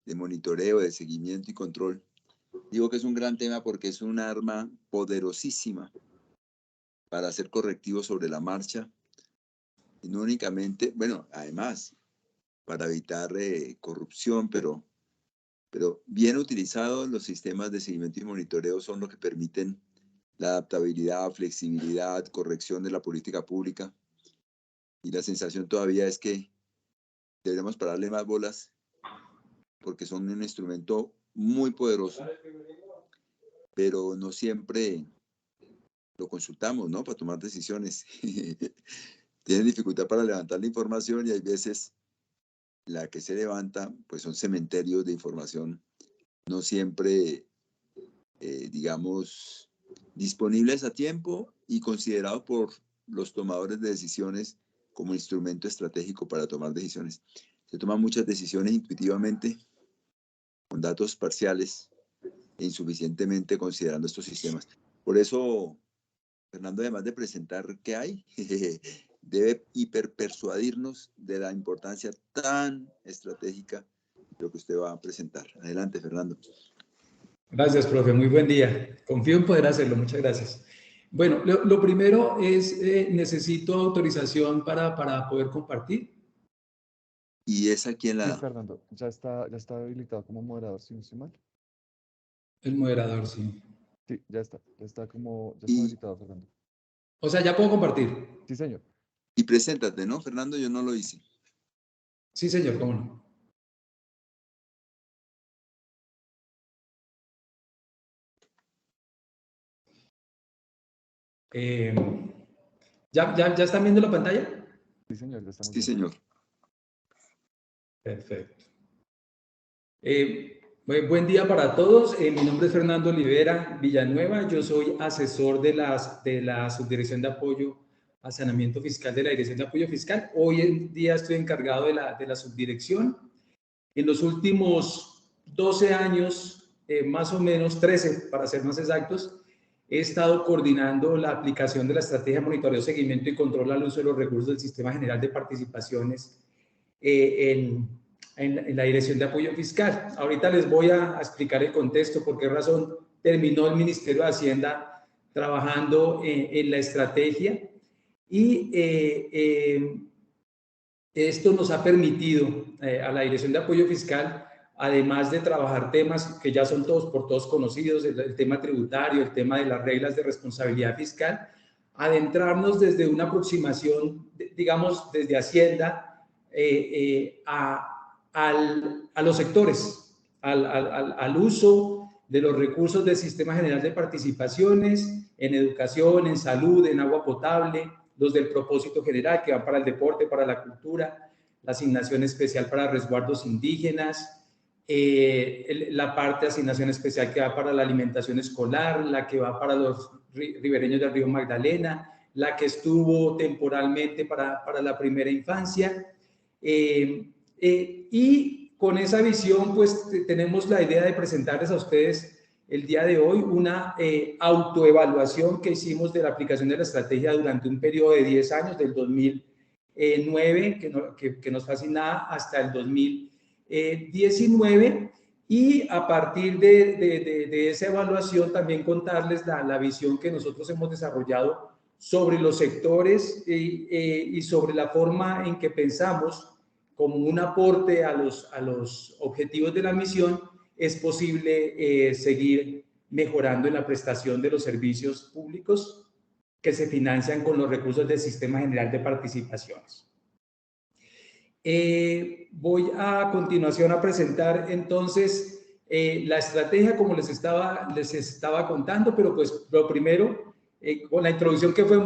de monitoreo, de seguimiento y control. Digo que es un gran tema porque es un arma poderosísima para hacer correctivos sobre la marcha, y no únicamente, bueno, además, para evitar corrupción, pero bien utilizados los sistemas de seguimiento y monitoreo son los que permiten la adaptabilidad, flexibilidad, corrección de la política pública. Y la sensación todavía es que deberíamos pararle más bolas porque son un instrumento muy poderoso, pero no siempre lo consultamos, ¿no? Para tomar decisiones. Tienen dificultad para levantar la información y hay veces la que se levanta, pues son cementerios de información, no siempre, digamos, disponibles a tiempo y considerados por los tomadores de decisiones como instrumento estratégico para tomar decisiones. Se toman muchas decisiones intuitivamente, con datos parciales e insuficientemente considerando estos sistemas. Por eso, Fernando, además de presentar qué hay, debe hiperpersuadirnos de la importancia tan estratégica de lo que usted va a presentar. Adelante, Fernando. Gracias, profe. Muy buen día. Confío en poder hacerlo. Muchas gracias. Bueno, lo primero es, necesito autorización para poder compartir. ¿Y esa quién la da? Sí, Fernando, ya está habilitado como moderador, si no estoy mal. El moderador, sí. Sí, ya está habilitado, Fernando. O sea, ya puedo compartir. Sí, señor. Y preséntate, ¿no, Fernando? Yo no lo hice. Sí, señor, cómo no. ¿Ya están viendo la pantalla? Sí, señor, ya estamos Sí, viendo. señor. Perfecto. Buen día para todos. Mi nombre es Fernando Olivera Villanueva. Yo soy asesor de la Subdirección de Apoyo a Saneamiento Fiscal de la Dirección de Apoyo Fiscal. Hoy en día estoy encargado de la subdirección. En los últimos 12 años, más o menos 13 para ser más exactos, he estado coordinando la aplicación de la estrategia de monitoreo, seguimiento y control al uso de los recursos del Sistema General de Participaciones en la Dirección de Apoyo Fiscal. Ahorita les voy a explicar el contexto, por qué razón terminó el Ministerio de Hacienda trabajando en la estrategia y esto nos ha permitido a la Dirección de Apoyo Fiscal, además de trabajar temas que ya son por todos conocidos, el tema tributario, el tema de las reglas de responsabilidad fiscal, adentrarnos desde una aproximación, digamos, desde Hacienda a los sectores, al uso de los recursos del Sistema General de Participaciones en educación, en salud, en agua potable, los del propósito general que van para el deporte, para la cultura, la asignación especial para resguardos indígenas, la parte de asignación especial que va para la alimentación escolar, la que va para los ribereños del río Magdalena, la que estuvo temporalmente para la primera infancia. Y con esa visión, pues tenemos la idea de presentarles a ustedes el día de hoy una autoevaluación que hicimos de la aplicación de la estrategia durante un periodo de 10 años, del 2009, que nos fue asignada hasta el 2019, y a partir de esa evaluación también contarles la visión que nosotros hemos desarrollado sobre los sectores y sobre la forma en que pensamos como un aporte a los objetivos de la misión, es posible seguir mejorando en la prestación de los servicios públicos que se financian con los recursos del Sistema General de Participaciones. Voy a continuación a presentar entonces la estrategia como les estaba contando, pero pues lo primero, con la introducción que fue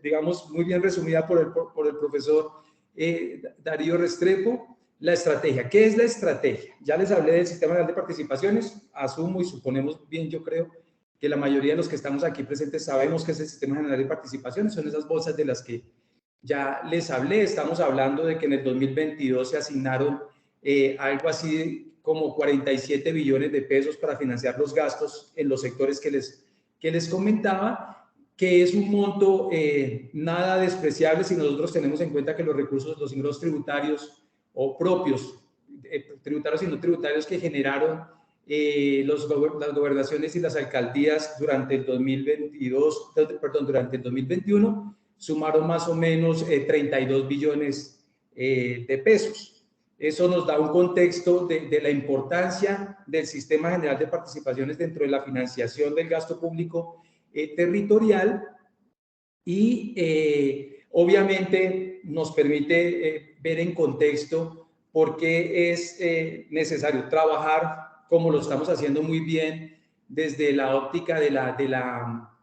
digamos, muy bien resumida por el profesor Darío Restrepo. La estrategia. ¿Qué es la estrategia? Ya les hablé del Sistema General de Participaciones. Asumo y suponemos bien, yo creo, que la mayoría de los que estamos aquí presentes sabemos qué es el Sistema General de Participaciones. Son esas bolsas de las que ya les hablé. Estamos hablando de que en el 2022 se asignaron algo así como 47 billones de pesos para financiar los gastos en los sectores que les comentaba, que es un monto nada despreciable si nosotros tenemos en cuenta que los recursos, los ingresos tributarios o propios tributarios y no tributarios que generaron las gobernaciones y las alcaldías durante el 2021 sumaron más o menos 32 billones de pesos. Eso nos da un contexto de la importancia del Sistema General de Participaciones dentro de la financiación del gasto público territorial y obviamente nos permite ver en contexto por qué es necesario trabajar como lo estamos haciendo muy bien desde la óptica de la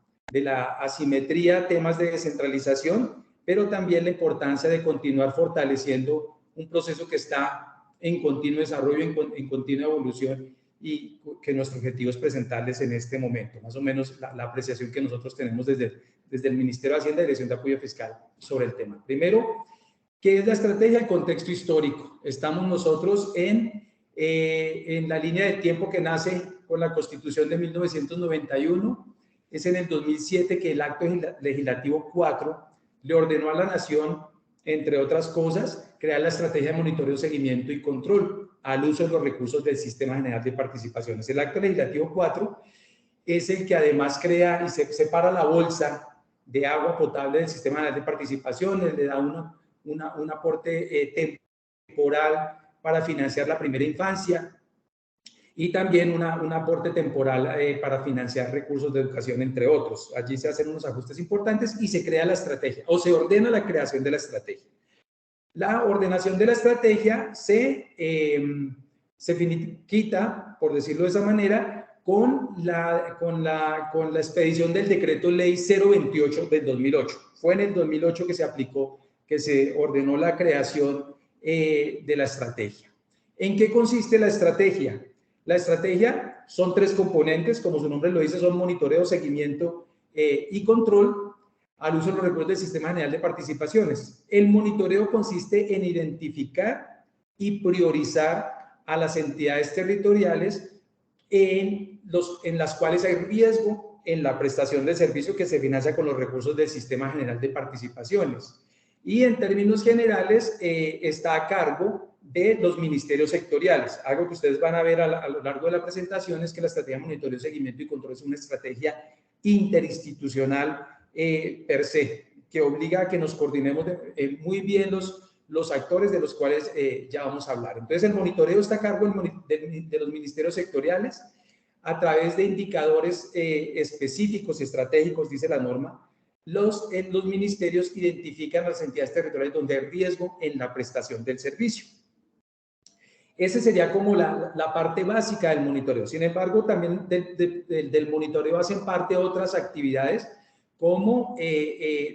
asimetría, temas de descentralización, pero también la importancia de continuar fortaleciendo un proceso que está en continuo desarrollo, en continua evolución, y que nuestro objetivo es presentarles en este momento, más o menos la apreciación que nosotros tenemos desde el Ministerio de Hacienda y Dirección de Apoyo Fiscal sobre el tema. Primero, ¿qué es la estrategia? El contexto histórico. Estamos nosotros en la línea de tiempo que nace con la Constitución de 1991. Es en el 2007 que el Acto Legislativo 4 le ordenó a la Nación, entre otras cosas, crear la estrategia de monitoreo, seguimiento y control al uso de los recursos del Sistema General de Participaciones. El Acto Legislativo 4 es el que además crea y separa la bolsa de agua potable del Sistema General de Participaciones, le da un aporte temporal para financiar la primera infancia y también un aporte temporal para financiar recursos de educación, entre otros. Allí se hacen unos ajustes importantes y se crea la estrategia, o se ordena la creación de la estrategia. La ordenación de la estrategia se finiquita, por decirlo de esa manera, con la expedición del Decreto Ley 028 del 2008. Fue en el 2008 que se aplicó, que se ordenó la creación de la estrategia. ¿En qué consiste la estrategia? La estrategia son tres componentes, como su nombre lo dice, son monitoreo, seguimiento y control al uso de los recursos del Sistema General de Participaciones. El monitoreo consiste en identificar y priorizar a las entidades territoriales en las cuales hay riesgo en la prestación del servicio que se financia con los recursos del Sistema General de Participaciones. Y en términos generales está a cargo de los ministerios sectoriales. Algo que ustedes van a ver a lo largo de la presentación es que la estrategia de monitoreo, seguimiento y control es una estrategia interinstitucional per se, que obliga a que nos coordinemos muy bien los actores de los cuales ya vamos a hablar. Entonces, el monitoreo está a cargo de los ministerios sectoriales a través de indicadores específicos y estratégicos, dice la norma. Los ministerios identifican las entidades territoriales donde hay riesgo en la prestación del servicio. Esa sería como la parte básica del monitoreo. Sin embargo, también del monitoreo hacen parte otras actividades como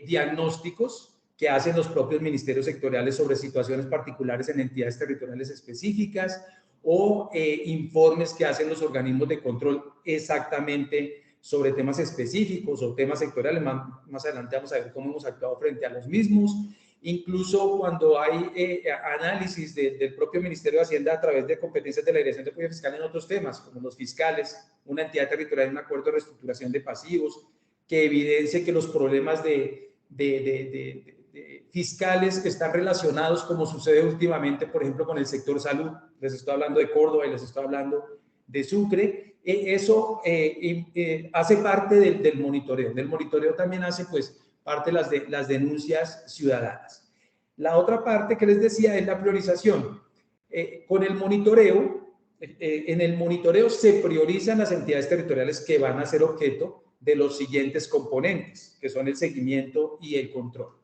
diagnósticos que hacen los propios ministerios sectoriales sobre situaciones particulares en entidades territoriales específicas o informes que hacen los organismos de control exactamente sobre temas específicos o temas sectoriales. Más adelante vamos a ver cómo hemos actuado frente a los mismos. Incluso cuando hay análisis del propio Ministerio de Hacienda a través de competencias de la Dirección de Apoyo Fiscal en otros temas, como los fiscales, una entidad territorial en un acuerdo de reestructuración de pasivos, que evidencie que los problemas fiscales que están relacionados, como sucede últimamente, por ejemplo, con el sector salud, les estoy hablando de Córdoba y les estoy hablando de Sucre, eso hace parte del monitoreo. Del monitoreo también hace, pues, parte las denuncias ciudadanas. La otra parte que les decía es la priorización. Con el monitoreo, en el monitoreo se priorizan las entidades territoriales que van a ser objeto de los siguientes componentes, que son el seguimiento y el control.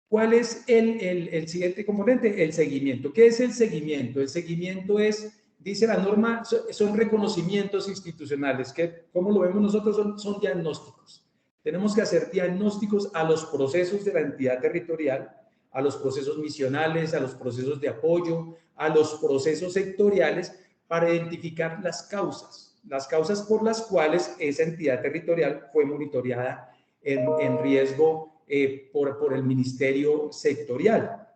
¿Cuál es el siguiente componente? El seguimiento. ¿Qué es el seguimiento? El seguimiento es, dice la norma, son reconocimientos institucionales, que como lo vemos nosotros son diagnósticos. Tenemos que hacer diagnósticos a los procesos de la entidad territorial, a los procesos misionales, a los procesos de apoyo, a los procesos sectoriales, para identificar las causas por las cuales esa entidad territorial fue monitoreada en riesgo por el ministerio sectorial.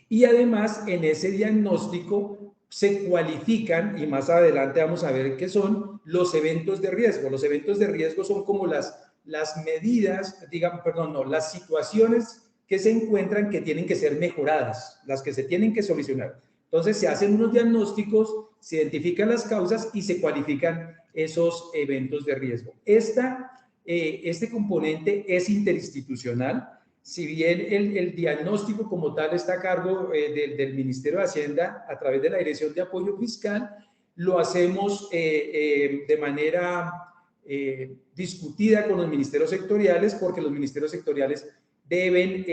Y además, en ese diagnóstico se cualifican, y más adelante vamos a ver qué son, los eventos de riesgo. Los eventos de riesgo son como las medidas, las situaciones que se encuentran que tienen que ser mejoradas, las que se tienen que solucionar. Entonces se hacen unos diagnósticos, se identifican las causas y se cualifican esos eventos de riesgo. Este componente es interinstitucional. Si bien el diagnóstico como tal está a cargo del Ministerio de Hacienda a través de la Dirección de Apoyo Fiscal, lo hacemos de manera discutida con los ministerios sectoriales, porque los ministerios sectoriales deben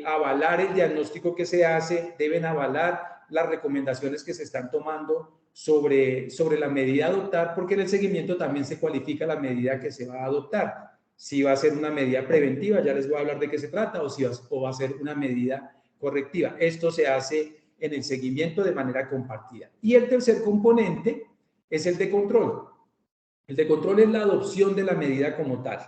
avalar el diagnóstico que se hace, deben avalar las recomendaciones que se están tomando sobre la medida a adoptar, porque en el seguimiento también se cualifica la medida que se va a adoptar. Si va a ser una medida preventiva, ya les voy a hablar de qué se trata, o va a ser una medida correctiva. Esto se hace en el seguimiento de manera compartida. Y el tercer componente es el de control. El de control es la adopción de la medida como tal,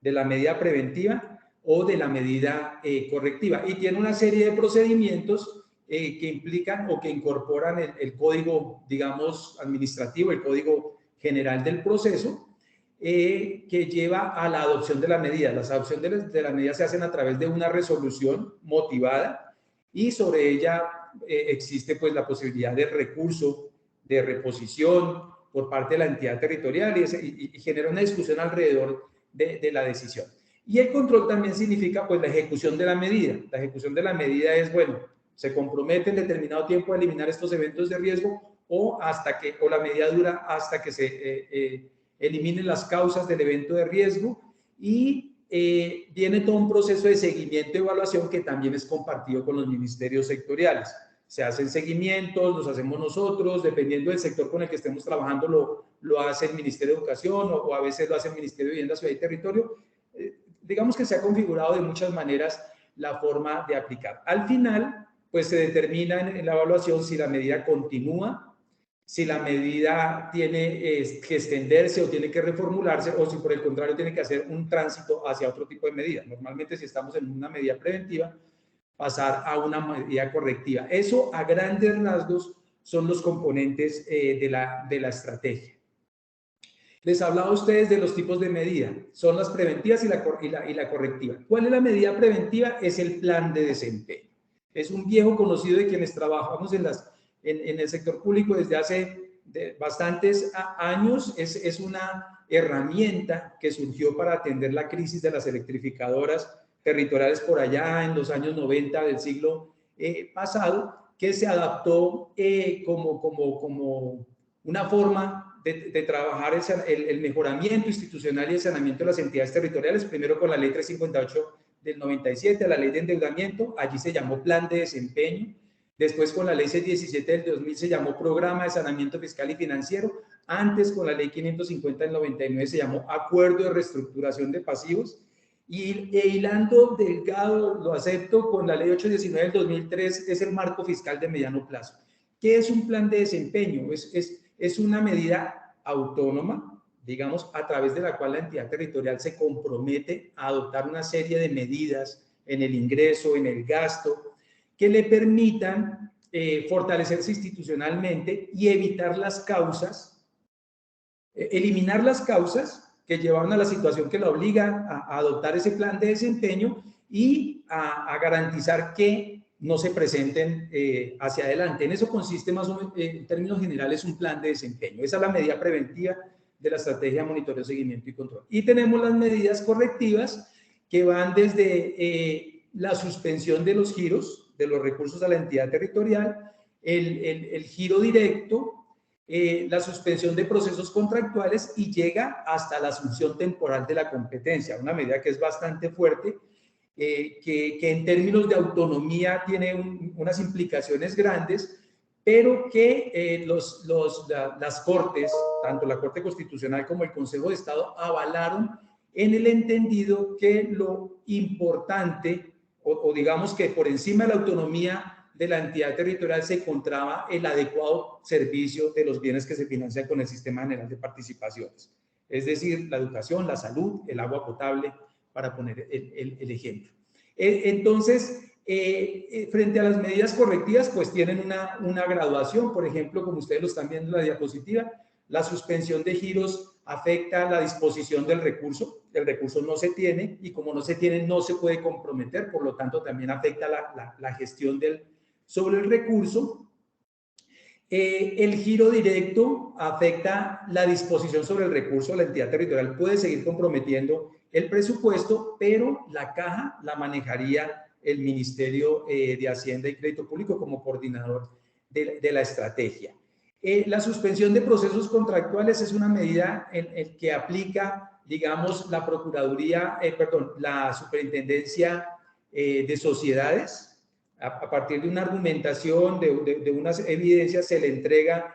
de la medida preventiva o de la medida correctiva. Y tiene una serie de procedimientos que implican o que incorporan el código, digamos, administrativo, el código general del proceso, que lleva a la adopción de la medida. Las adopciones de la medida se hacen a través de una resolución motivada y sobre ella existe pues la posibilidad de recurso, de reposición por parte de la entidad territorial y genera una discusión alrededor de la decisión. Y el control también significa pues la ejecución de la medida. La ejecución de la medida es, bueno, se compromete en determinado tiempo a eliminar estos eventos de riesgo o la medida dura hasta que se eliminen las causas del evento de riesgo y viene todo un proceso de seguimiento y evaluación que también es compartido con los ministerios sectoriales. Se hacen seguimientos, los hacemos nosotros, dependiendo del sector con el que estemos trabajando, lo hace el Ministerio de Educación o a veces lo hace el Ministerio de Vivienda, Ciudad y Territorio. Digamos que se ha configurado de muchas maneras la forma de aplicar. Al final, pues se determina en la evaluación si la medida continúa, si la medida tiene que extenderse o tiene que reformularse, o si por el contrario tiene que hacer un tránsito hacia otro tipo de medida. Normalmente, si estamos en una medida preventiva, pasar a una medida correctiva. Eso, a grandes rasgos, son los componentes de la estrategia. Les hablaba a ustedes de los tipos de medida. Son las preventivas y la correctiva. ¿Cuál es la medida preventiva? Es el plan de desempeño. Es un viejo conocido de quienes trabajamos en el sector público desde hace bastantes años. Es una herramienta que surgió para atender la crisis de las electrificadoras territoriales por allá en los años 90 del siglo pasado, que se adaptó como una forma de trabajar el mejoramiento institucional y el saneamiento de las entidades territoriales, primero con la ley 358 del 97, la ley de endeudamiento, allí se llamó plan de desempeño. Después, con la ley 617 del 2000 se llamó Programa de Saneamiento Fiscal y Financiero. Antes, con la ley 550 del 99 se llamó Acuerdo de Reestructuración de Pasivos. E hilando delgado, lo acepto, con la ley 819 del 2003 es el marco fiscal de mediano plazo. ¿Qué es un plan de desempeño? Es una medida autónoma, digamos, a través de la cual la entidad territorial se compromete a adoptar una serie de medidas en el ingreso, en el gasto, que le permitan fortalecerse institucionalmente y evitar las causas, eliminar las causas que llevaron a la situación que la obliga a adoptar ese plan de desempeño y a garantizar que no se presenten hacia adelante. En eso consiste más o menos, en términos generales, un plan de desempeño. Esa es la medida preventiva de la estrategia de monitoreo, seguimiento y control. Y tenemos las medidas correctivas que van desde la suspensión de los giros, de los recursos a la entidad territorial, el giro directo, la suspensión de procesos contractuales y llega hasta la asunción temporal de la competencia, una medida que es bastante fuerte, que en términos de autonomía tiene unas implicaciones grandes, pero que las Cortes, tanto la Corte Constitucional como el Consejo de Estado, avalaron en el entendido que lo importante, o digamos que por encima de la autonomía de la entidad territorial se encontraba el adecuado servicio de los bienes que se financian con el Sistema General de Participaciones. Es decir, la educación, la salud, el agua potable, para poner el ejemplo. Entonces, frente a las medidas correctivas, pues tienen una graduación. Por ejemplo, como ustedes lo están viendo en la diapositiva, la suspensión de giros afecta la disposición del recurso. El recurso no se tiene y como no se tiene, no se puede comprometer. Por lo tanto, también afecta la gestión sobre el recurso. El giro directo afecta la disposición sobre el recurso. La entidad territorial puede seguir comprometiendo el presupuesto, pero la caja la manejaría el Ministerio de Hacienda y Crédito Público como coordinador de la estrategia. La suspensión de procesos contractuales es una medida en que aplica, digamos, la Procuraduría, la Superintendencia de Sociedades. A partir de una argumentación, de unas evidencias, se le entrega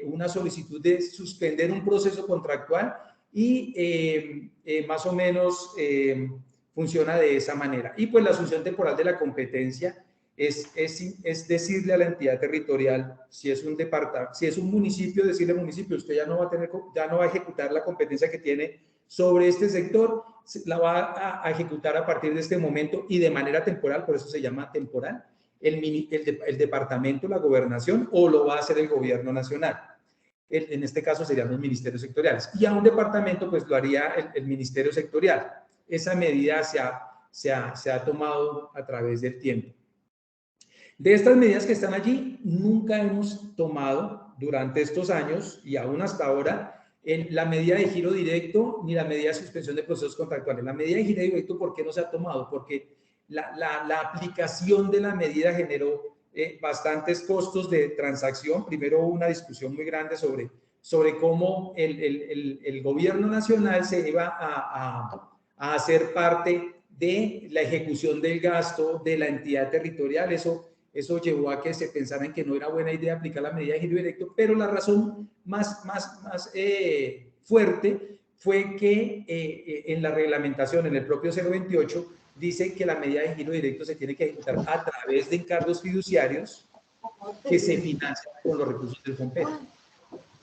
una solicitud de suspender un proceso contractual y más o menos funciona de esa manera. Y pues la asunción temporal de la competencia es decirle a la entidad territorial, si es un municipio, decirle al municipio, usted ya no va a ejecutar la competencia que tiene sobre este sector, la va a ejecutar a partir de este momento y de manera temporal, por eso se llama temporal, el departamento, la gobernación, o lo va a hacer el gobierno nacional. En este caso serían los ministerios sectoriales. Y a un departamento pues lo haría el ministerio sectorial. Esa medida se ha tomado a través del tiempo. De estas medidas que están allí, nunca hemos tomado durante estos años y aún hasta ahora la medida de giro directo ni la medida de suspensión de procesos contractuales. La medida de giro directo, ¿por qué no se ha tomado? Porque la aplicación de la medida generó bastantes costos de transacción. Primero hubo una discusión muy grande sobre cómo el gobierno nacional se iba a hacer parte de la ejecución del gasto de la entidad territorial. Eso llevó a que se pensara en que no era buena idea aplicar la medida de giro directo, pero la razón más fuerte fue que en la reglamentación, en el propio 028, dice que la medida de giro directo se tiene que ejecutar a través de encargos fiduciarios que se financian con los recursos del FOMPET.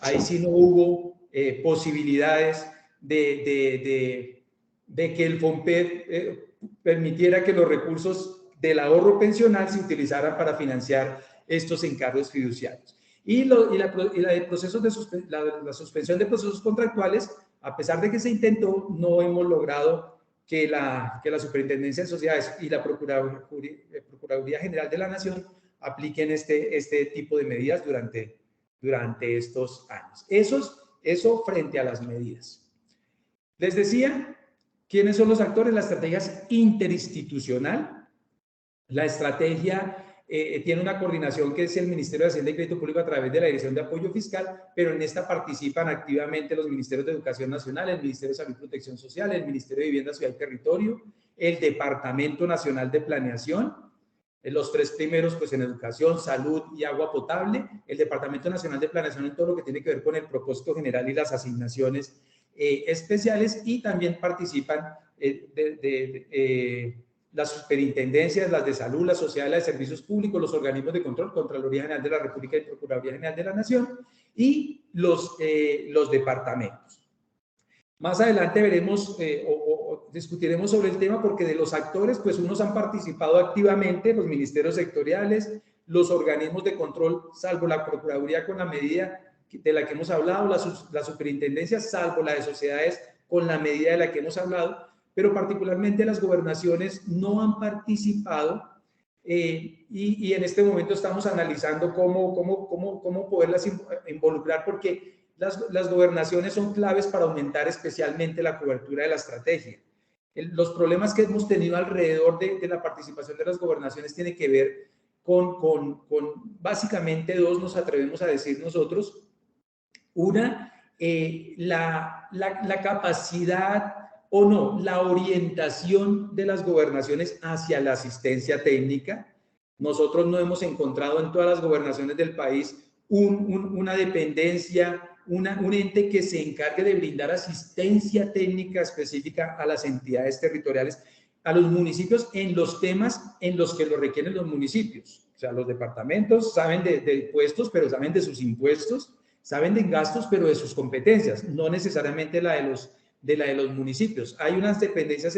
Ahí sí no hubo posibilidades de que el FOMPET permitiera que los recursos del ahorro pensional se utilizaran para financiar estos encargos fiduciarios. Y la suspensión de procesos contractuales, a pesar de que se intentó, no hemos logrado que la Superintendencia de Sociedades y la Procuraduría General de la Nación apliquen este tipo de medidas durante estos años. Eso frente a las medidas. Les decía, ¿quiénes son los actores? La estrategia es interinstitucional. La estrategia tiene una coordinación que es el Ministerio de Hacienda y Crédito Público a través de la Dirección de Apoyo Fiscal, pero en esta participan activamente los Ministerios de Educación Nacional, el Ministerio de Salud y Protección Social, el Ministerio de Vivienda, Ciudad y Territorio, el Departamento Nacional de Planeación, los tres primeros pues en Educación, Salud y Agua Potable, el Departamento Nacional de Planeación en todo lo que tiene que ver con el propósito general y las asignaciones especiales, y también participan las superintendencias, las de salud, la sociedad de servicios públicos, los organismos de control, Contraloría General de la República y Procuraduría General de la Nación, y los departamentos. Más adelante veremos o discutiremos sobre el tema, porque de los actores, pues unos han participado activamente, los ministerios sectoriales, los organismos de control, salvo la Procuraduría con la medida de la que hemos hablado, la superintendencia, salvo la de sociedades con la medida de la que hemos hablado, pero particularmente las gobernaciones no han participado y en este momento estamos analizando cómo poderlas involucrar, porque las gobernaciones son claves para aumentar especialmente la cobertura de la estrategia. Los problemas que hemos tenido alrededor de la participación de las gobernaciones tienen que ver con básicamente dos, nos atrevemos a decir nosotros. Una, la capacidad o no, la orientación de las gobernaciones hacia la asistencia técnica. Nosotros no hemos encontrado en todas las gobernaciones del país una dependencia, un ente que se encargue de brindar asistencia técnica específica a las entidades territoriales, a los municipios, en los temas en los que lo requieren los municipios. O sea, los departamentos saben de impuestos, pero saben de sus impuestos, saben de gastos, pero de sus competencias, no necesariamente la de los municipios. Hay unas dependencias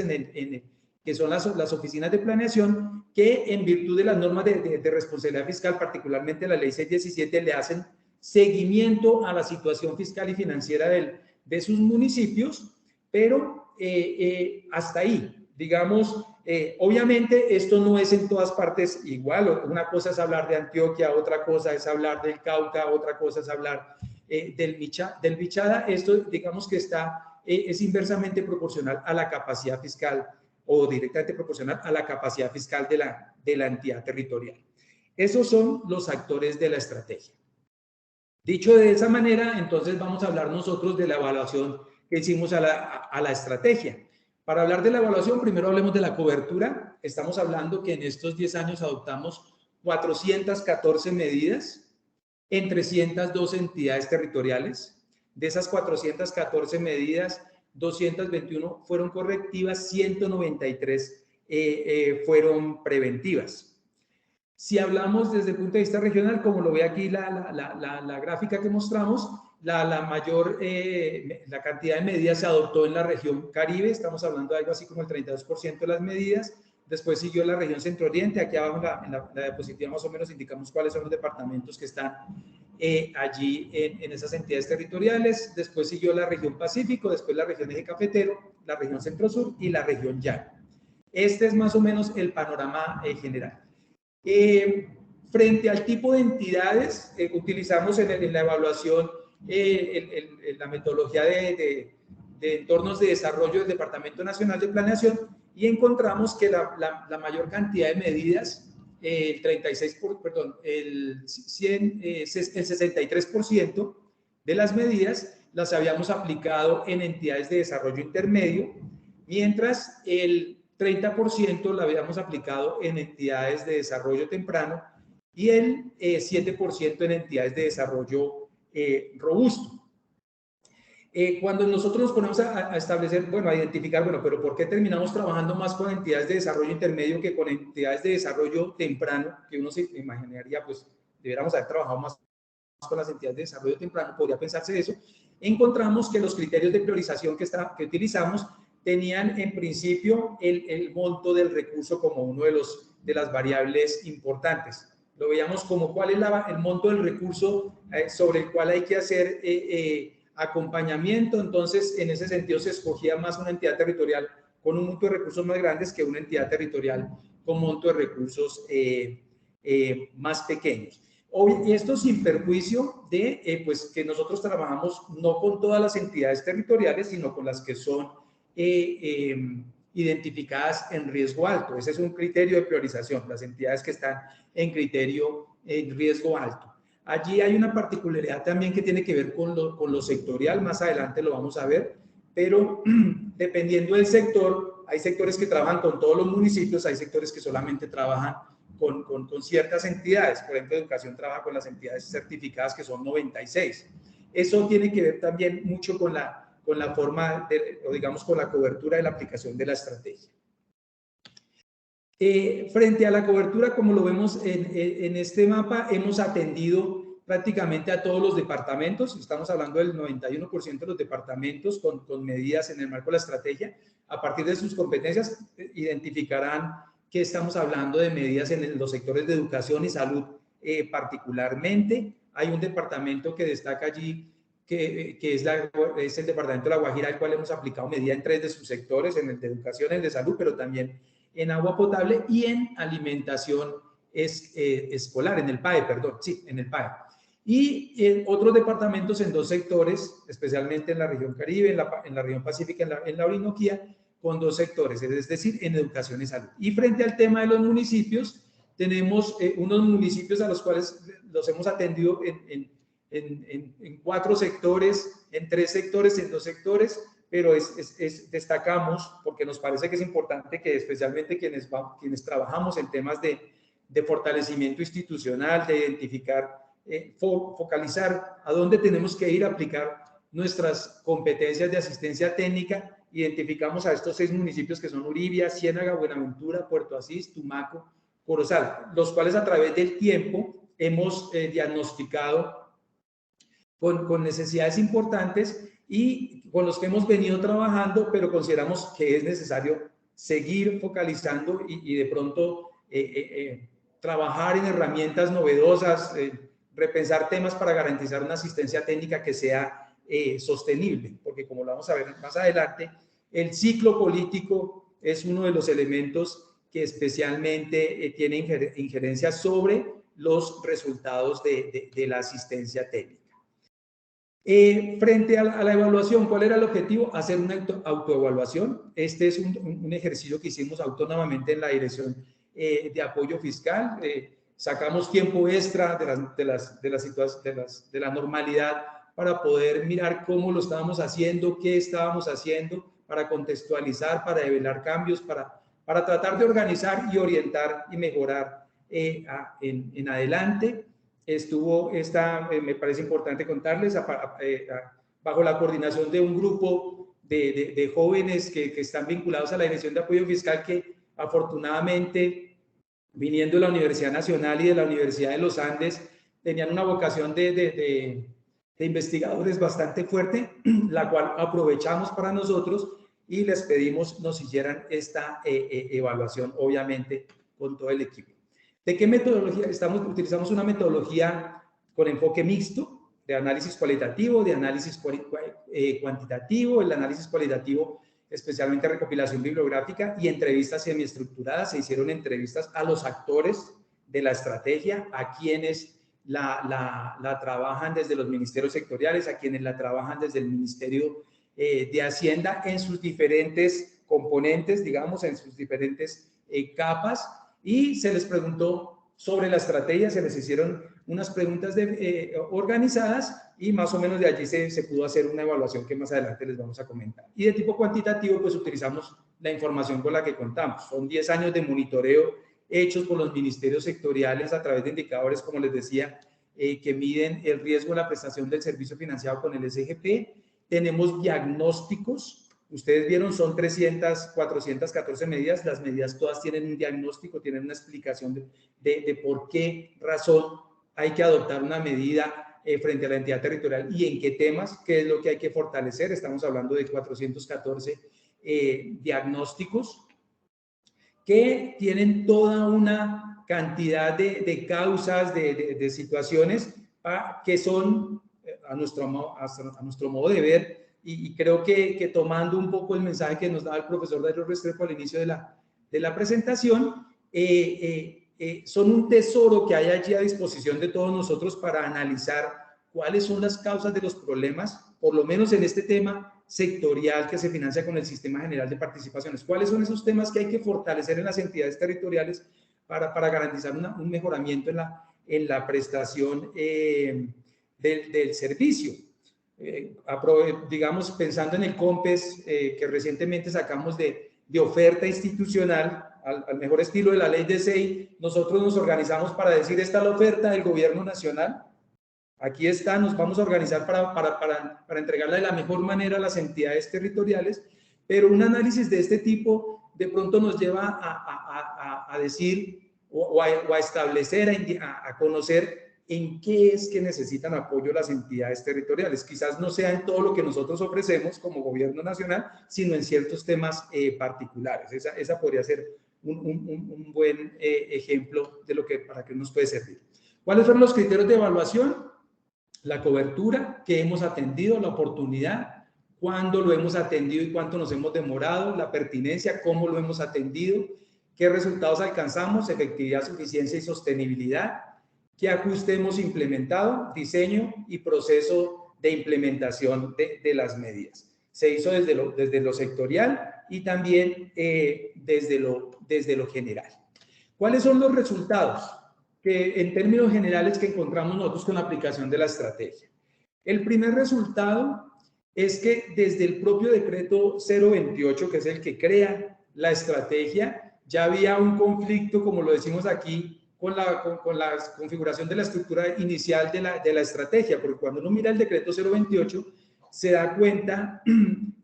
que son las oficinas de planeación, que en virtud de las normas de responsabilidad fiscal, particularmente la ley 617, le hacen seguimiento a la situación fiscal y financiera de sus municipios, pero hasta ahí. Digamos, Obviamente esto no es en todas partes igual. Una cosa es hablar de Antioquia, otra cosa es hablar del Cauca, otra cosa es hablar del Bichada. Esto, digamos que es inversamente proporcional a la capacidad fiscal o directamente proporcional a la capacidad fiscal de la entidad territorial. Esos son los actores de la estrategia. Dicho de esa manera, entonces vamos a hablar nosotros de la evaluación que hicimos a la estrategia. Para hablar de la evaluación, primero hablemos de la cobertura. Estamos hablando que en estos 10 años adoptamos 414 medidas en 302 entidades territoriales. De esas 414 medidas, 221 fueron correctivas, 193 fueron preventivas. Si hablamos desde el punto de vista regional, como lo ve aquí la gráfica que mostramos, la cantidad de medidas se adoptó en la región Caribe. Estamos hablando de algo así como el 32% de las medidas. Después siguió la región Centro Oriente. Aquí abajo en la diapositiva más o menos indicamos cuáles son los departamentos que están allí en esas entidades territoriales. Después siguió la región Pacífico, después la región Eje Cafetero, la región Centro-Sur y la región Llano. Este es más o menos el panorama general. Frente al tipo de entidades, utilizamos en la evaluación la metodología de entornos de desarrollo del Departamento Nacional de Planeación y encontramos que la mayor cantidad de medidas, el 63% de las medidas las habíamos aplicado en entidades de desarrollo intermedio, mientras el 30% la habíamos aplicado en entidades de desarrollo temprano y el 7% en entidades de desarrollo robusto. Cuando nosotros nos ponemos a establecer, a identificar, pero ¿por qué terminamos trabajando más con entidades de desarrollo intermedio que con entidades de desarrollo temprano? Que uno se imaginaría, pues, deberíamos haber trabajado más con las entidades de desarrollo temprano, podría pensarse eso. Encontramos que los criterios de priorización que utilizamos tenían en principio el monto del recurso como uno de las variables importantes. Lo veíamos como cuál es el monto del recurso sobre el cual hay que hacer acompañamiento. Entonces, en ese sentido, se escogía más una entidad territorial con un monto de recursos más grandes que una entidad territorial con monto de recursos más pequeños. Y esto sin perjuicio de pues, que nosotros trabajamos no con todas las entidades territoriales, sino con las que son identificadas en riesgo alto. Ese es un criterio de priorización, las entidades que están en riesgo alto. Allí hay una particularidad también que tiene que ver con lo sectorial, más adelante lo vamos a ver, pero dependiendo del sector, hay sectores que trabajan con todos los municipios, hay sectores que solamente trabajan con ciertas entidades. Por ejemplo, educación trabaja con las entidades certificadas, que son 96. Eso tiene que ver también mucho con la forma, digamos, con la cobertura de la aplicación de la estrategia. Frente a la cobertura, como lo vemos en este mapa, hemos atendido prácticamente a todos los departamentos. Estamos hablando del 91% de los departamentos con medidas en el marco de la estrategia. A partir de sus competencias, identificarán que estamos hablando de medidas en los sectores de educación y salud particularmente. Hay un departamento que destaca allí, que es el departamento de La Guajira, al cual hemos aplicado medida en 3 de sus sectores, en el de educación, en el de salud, pero también en agua potable y en alimentación escolar, en el PAE, perdón, sí, en el PAE. Y en otros departamentos en 2 sectores, especialmente en la región Caribe, en la región Pacífica, en la Orinoquía, con 2 sectores, es decir, en educación y salud. Y frente al tema de los municipios, tenemos unos municipios a los cuales los hemos atendido en 4 sectores, en 3 sectores, en 2 sectores, pero destacamos, porque nos parece que es importante que especialmente quienes trabajamos en temas de fortalecimiento institucional, de identificar, focalizar a dónde tenemos que ir a aplicar nuestras competencias de asistencia técnica. Identificamos a estos 6 municipios que son Uribia, Ciénaga, Buenaventura, Puerto Asís, Tumaco, Corozal, los cuales a través del tiempo hemos diagnosticado con necesidades importantes y con los que hemos venido trabajando, pero consideramos que es necesario seguir focalizando y de pronto trabajar en herramientas novedosas, repensar temas para garantizar una asistencia técnica que sea sostenible, porque como lo vamos a ver más adelante, el ciclo político es uno de los elementos que especialmente tiene injerencia sobre los resultados de la asistencia técnica. Frente a la evaluación, ¿cuál era el objetivo? Hacer una autoevaluación. Este es un ejercicio que hicimos autónomamente en la Dirección de Apoyo Fiscal. Sacamos tiempo extra de la normalidad para poder mirar cómo lo estábamos haciendo, qué estábamos haciendo, para contextualizar, para develar cambios, para tratar de organizar y orientar y mejorar en adelante. Me parece importante contarles, bajo la coordinación de un grupo de jóvenes que están vinculados a la Dirección de Apoyo Fiscal, que afortunadamente, viniendo de la Universidad Nacional y de la Universidad de los Andes, tenían una vocación de investigadores bastante fuerte, la cual aprovechamos para nosotros y les pedimos nos hicieran esta evaluación, obviamente, con todo el equipo. ¿De qué metodología? Utilizamos una metodología con enfoque mixto, de análisis cualitativo, de análisis cuantitativo. El análisis cualitativo, especialmente recopilación bibliográfica y entrevistas semiestructuradas. Se hicieron entrevistas a los actores de la estrategia, a quienes la trabajan desde los ministerios sectoriales, a quienes la trabajan desde el Ministerio de Hacienda, en sus diferentes componentes, digamos, en sus diferentes capas, y se les preguntó sobre la estrategia, se les hicieron unas preguntas organizadas, y más o menos de allí se pudo hacer una evaluación que más adelante les vamos a comentar. Y de tipo cuantitativo, pues utilizamos la información con la que contamos. Son 10 años de monitoreo hechos por los ministerios sectoriales a través de indicadores, como les decía, que miden el riesgo de la prestación del servicio financiado con el SGP. Tenemos diagnósticos. Ustedes vieron, son 414 medidas. Las medidas todas tienen un diagnóstico, tienen una explicación de por qué razón hay que adoptar una medida frente a la entidad territorial y en qué temas, qué es lo que hay que fortalecer. Estamos hablando de 414 diagnósticos que tienen toda una cantidad de causas, de situaciones que son, a nuestro modo de ver, y creo que tomando un poco el mensaje que nos daba el profesor Darío Restrepo al inicio de la presentación, son un tesoro que hay allí a disposición de todos nosotros para analizar cuáles son las causas de los problemas, por lo menos en este tema sectorial que se financia con el Sistema General de Participaciones. ¿Cuáles son esos temas que hay que fortalecer en las entidades territoriales para garantizar un mejoramiento en la prestación del servicio? Digamos, pensando en el COMPES que recientemente sacamos de oferta institucional, al mejor estilo de la ley de SEI, nosotros nos organizamos para decir: esta es la oferta del gobierno nacional, aquí está, nos vamos a organizar para entregarla de la mejor manera a las entidades territoriales, pero un análisis de este tipo de pronto nos lleva a decir o a establecer, a conocer en qué es que necesitan apoyo las entidades territoriales. Quizás no sea en todo lo que nosotros ofrecemos como gobierno nacional, sino en ciertos temas particulares. Esa podría ser un buen ejemplo de para qué nos puede servir. ¿Cuáles fueron los criterios de evaluación? La cobertura que hemos atendido, la oportunidad, cuándo lo hemos atendido y cuánto nos hemos demorado, la pertinencia, cómo lo hemos atendido, qué resultados alcanzamos, efectividad, suficiencia y sostenibilidad, qué ajuste hemos implementado, diseño y proceso de implementación de las medidas. Se hizo desde lo sectorial y también desde lo general. ¿Cuáles son los resultados que en términos generales que encontramos nosotros con la aplicación de la estrategia? El primer resultado es que desde el propio decreto 028, que es el que crea la estrategia, ya había un conflicto, como lo decimos aquí, con la configuración de la estructura inicial de la estrategia, porque cuando uno mira el decreto 028, se da cuenta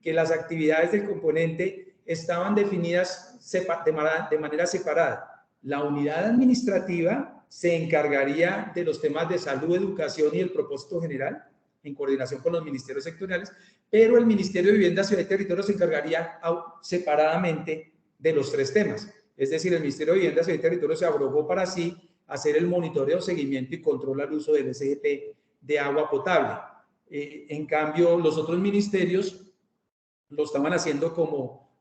que las actividades del componente estaban definidas de manera separada. La unidad administrativa se encargaría de los temas de salud, educación y el propósito general, en coordinación con los ministerios sectoriales, pero el Ministerio de Vivienda, Ciudad y Territorio se encargaría separadamente de los tres temas. Es decir, el Ministerio de Vivienda, Ciudad y Territorio se abrogó para sí hacer el monitoreo, seguimiento y control al uso del SGP de agua potable. En cambio, los otros ministerios lo estaban haciendo como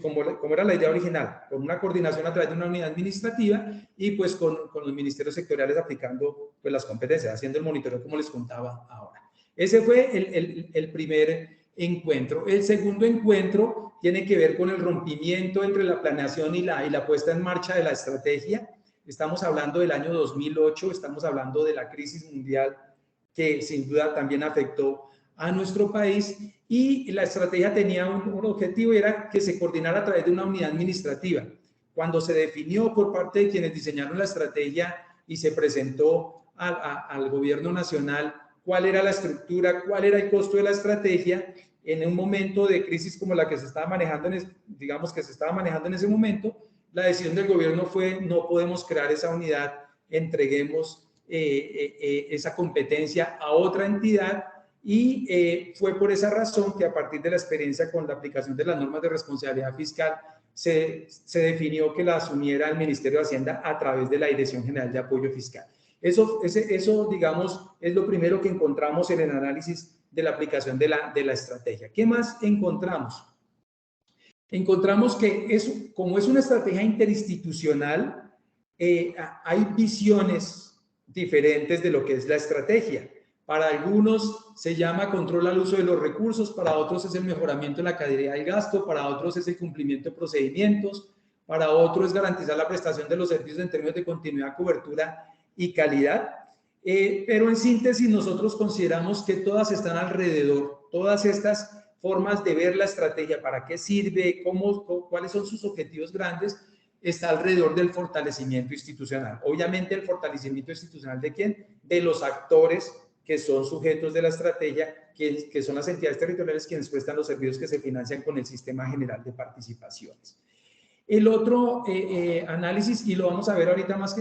como era la idea original, con una coordinación a través de una unidad administrativa y pues con los ministerios sectoriales aplicando pues las competencias, haciendo el monitoreo como les contaba ahora. Ese fue el primer encuentro. El segundo encuentro tiene que ver con el rompimiento entre la planeación y la puesta en marcha de la estrategia. Estamos hablando del año 2008, estamos hablando de la crisis mundial que sin duda también afectó a nuestro país, y la estrategia tenía un objetivo, y era que se coordinara a través de una unidad administrativa. Cuando se definió por parte de quienes diseñaron la estrategia y se presentó al gobierno nacional cuál era la estructura, cuál era el costo de la estrategia, en un momento de crisis como la que se estaba manejando, digamos que se estaba manejando en ese momento, la decisión del gobierno fue: no podemos crear esa unidad, entreguemos esa competencia a otra entidad. Y fue por esa razón que, a partir de la experiencia con la aplicación de las normas de responsabilidad fiscal, se definió que la asumiera el Ministerio de Hacienda a través de la Dirección General de Apoyo Fiscal. Eso, digamos, es lo primero que encontramos en el análisis de la aplicación de la estrategia. ¿Qué más encontramos? Encontramos que como es una estrategia interinstitucional, hay visiones diferentes de lo que es la estrategia. Para algunos se llama control al uso de los recursos, para otros es el mejoramiento de la calidad del gasto, para otros es el cumplimiento de procedimientos, para otros es garantizar la prestación de los servicios en términos de continuidad, cobertura y calidad. Pero en síntesis, nosotros consideramos que todas están alrededor, todas estas formas de ver la estrategia, para qué sirve, cuáles son sus objetivos grandes, está alrededor del fortalecimiento institucional. Obviamente, el fortalecimiento institucional ¿de quién? De los actores que son sujetos de la estrategia, que son las entidades territoriales quienes prestan los servicios que se financian con el Sistema General de Participaciones. El otro análisis, y lo vamos a ver ahorita más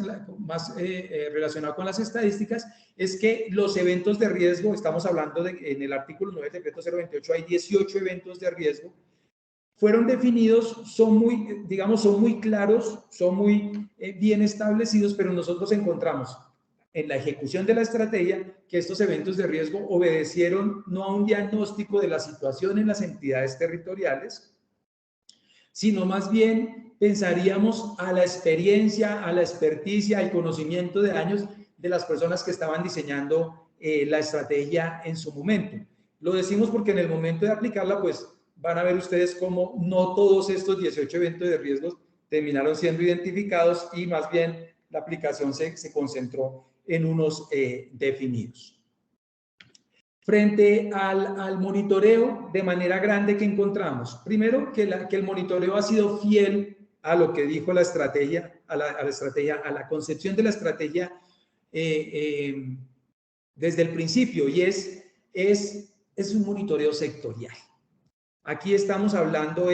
relacionado con las estadísticas, es que los eventos de riesgo, estamos hablando en el artículo 9 del decreto 028, hay 18 eventos de riesgo, fueron definidos, son muy claros, son muy bien establecidos, pero nosotros encontramos en la ejecución de la estrategia que estos eventos de riesgo obedecieron no a un diagnóstico de la situación en las entidades territoriales, sino más bien pensaríamos a la experiencia, a la experticia, al conocimiento de años de las personas que estaban diseñando la estrategia en su momento. Lo decimos porque en el momento de aplicarla, pues van a ver ustedes cómo no todos estos 18 eventos de riesgos terminaron siendo identificados, y más bien la aplicación se concentró en unos definidos. Frente al monitoreo, de manera grande, que encontramos, primero, que el monitoreo ha sido fiel a lo que dijo la estrategia, a la concepción de la estrategia desde el principio, y es un monitoreo sectorial. Aquí estamos hablando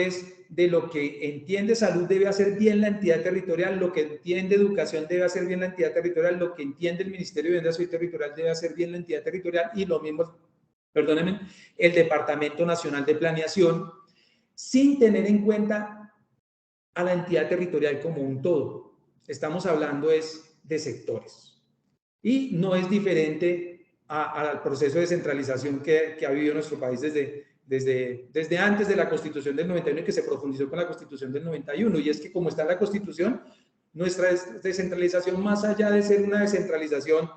de lo que entiende salud debe hacer bien la entidad territorial, lo que entiende educación debe hacer bien la entidad territorial, lo que entiende el Ministerio de Vivienda Territorial debe hacer bien la entidad territorial, y lo mismo, perdónenme, el Departamento Nacional de Planeación, sin tener en cuenta a la entidad territorial como un todo. Estamos hablando de sectores, y no es diferente al proceso de descentralización que ha vivido nuestro país desde antes de la Constitución del 91, y que se profundizó con la Constitución del 91, y es que, como está en la Constitución, nuestra descentralización, más allá de ser una descentralización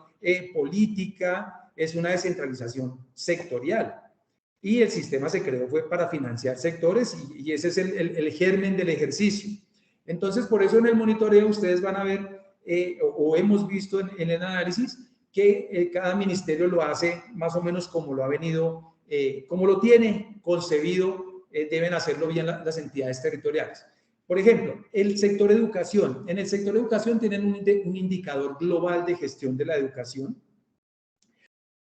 política, es una descentralización sectorial, y el sistema se creó fue para financiar sectores, y ese es el germen del ejercicio. Entonces, por eso en el monitoreo ustedes van a ver, o hemos visto en el análisis, que cada ministerio lo hace más o menos como lo ha venido, como lo tiene concebido, deben hacerlo bien las entidades territoriales. Por ejemplo, el sector educación. En el sector educación tienen un indicador global de gestión de la educación,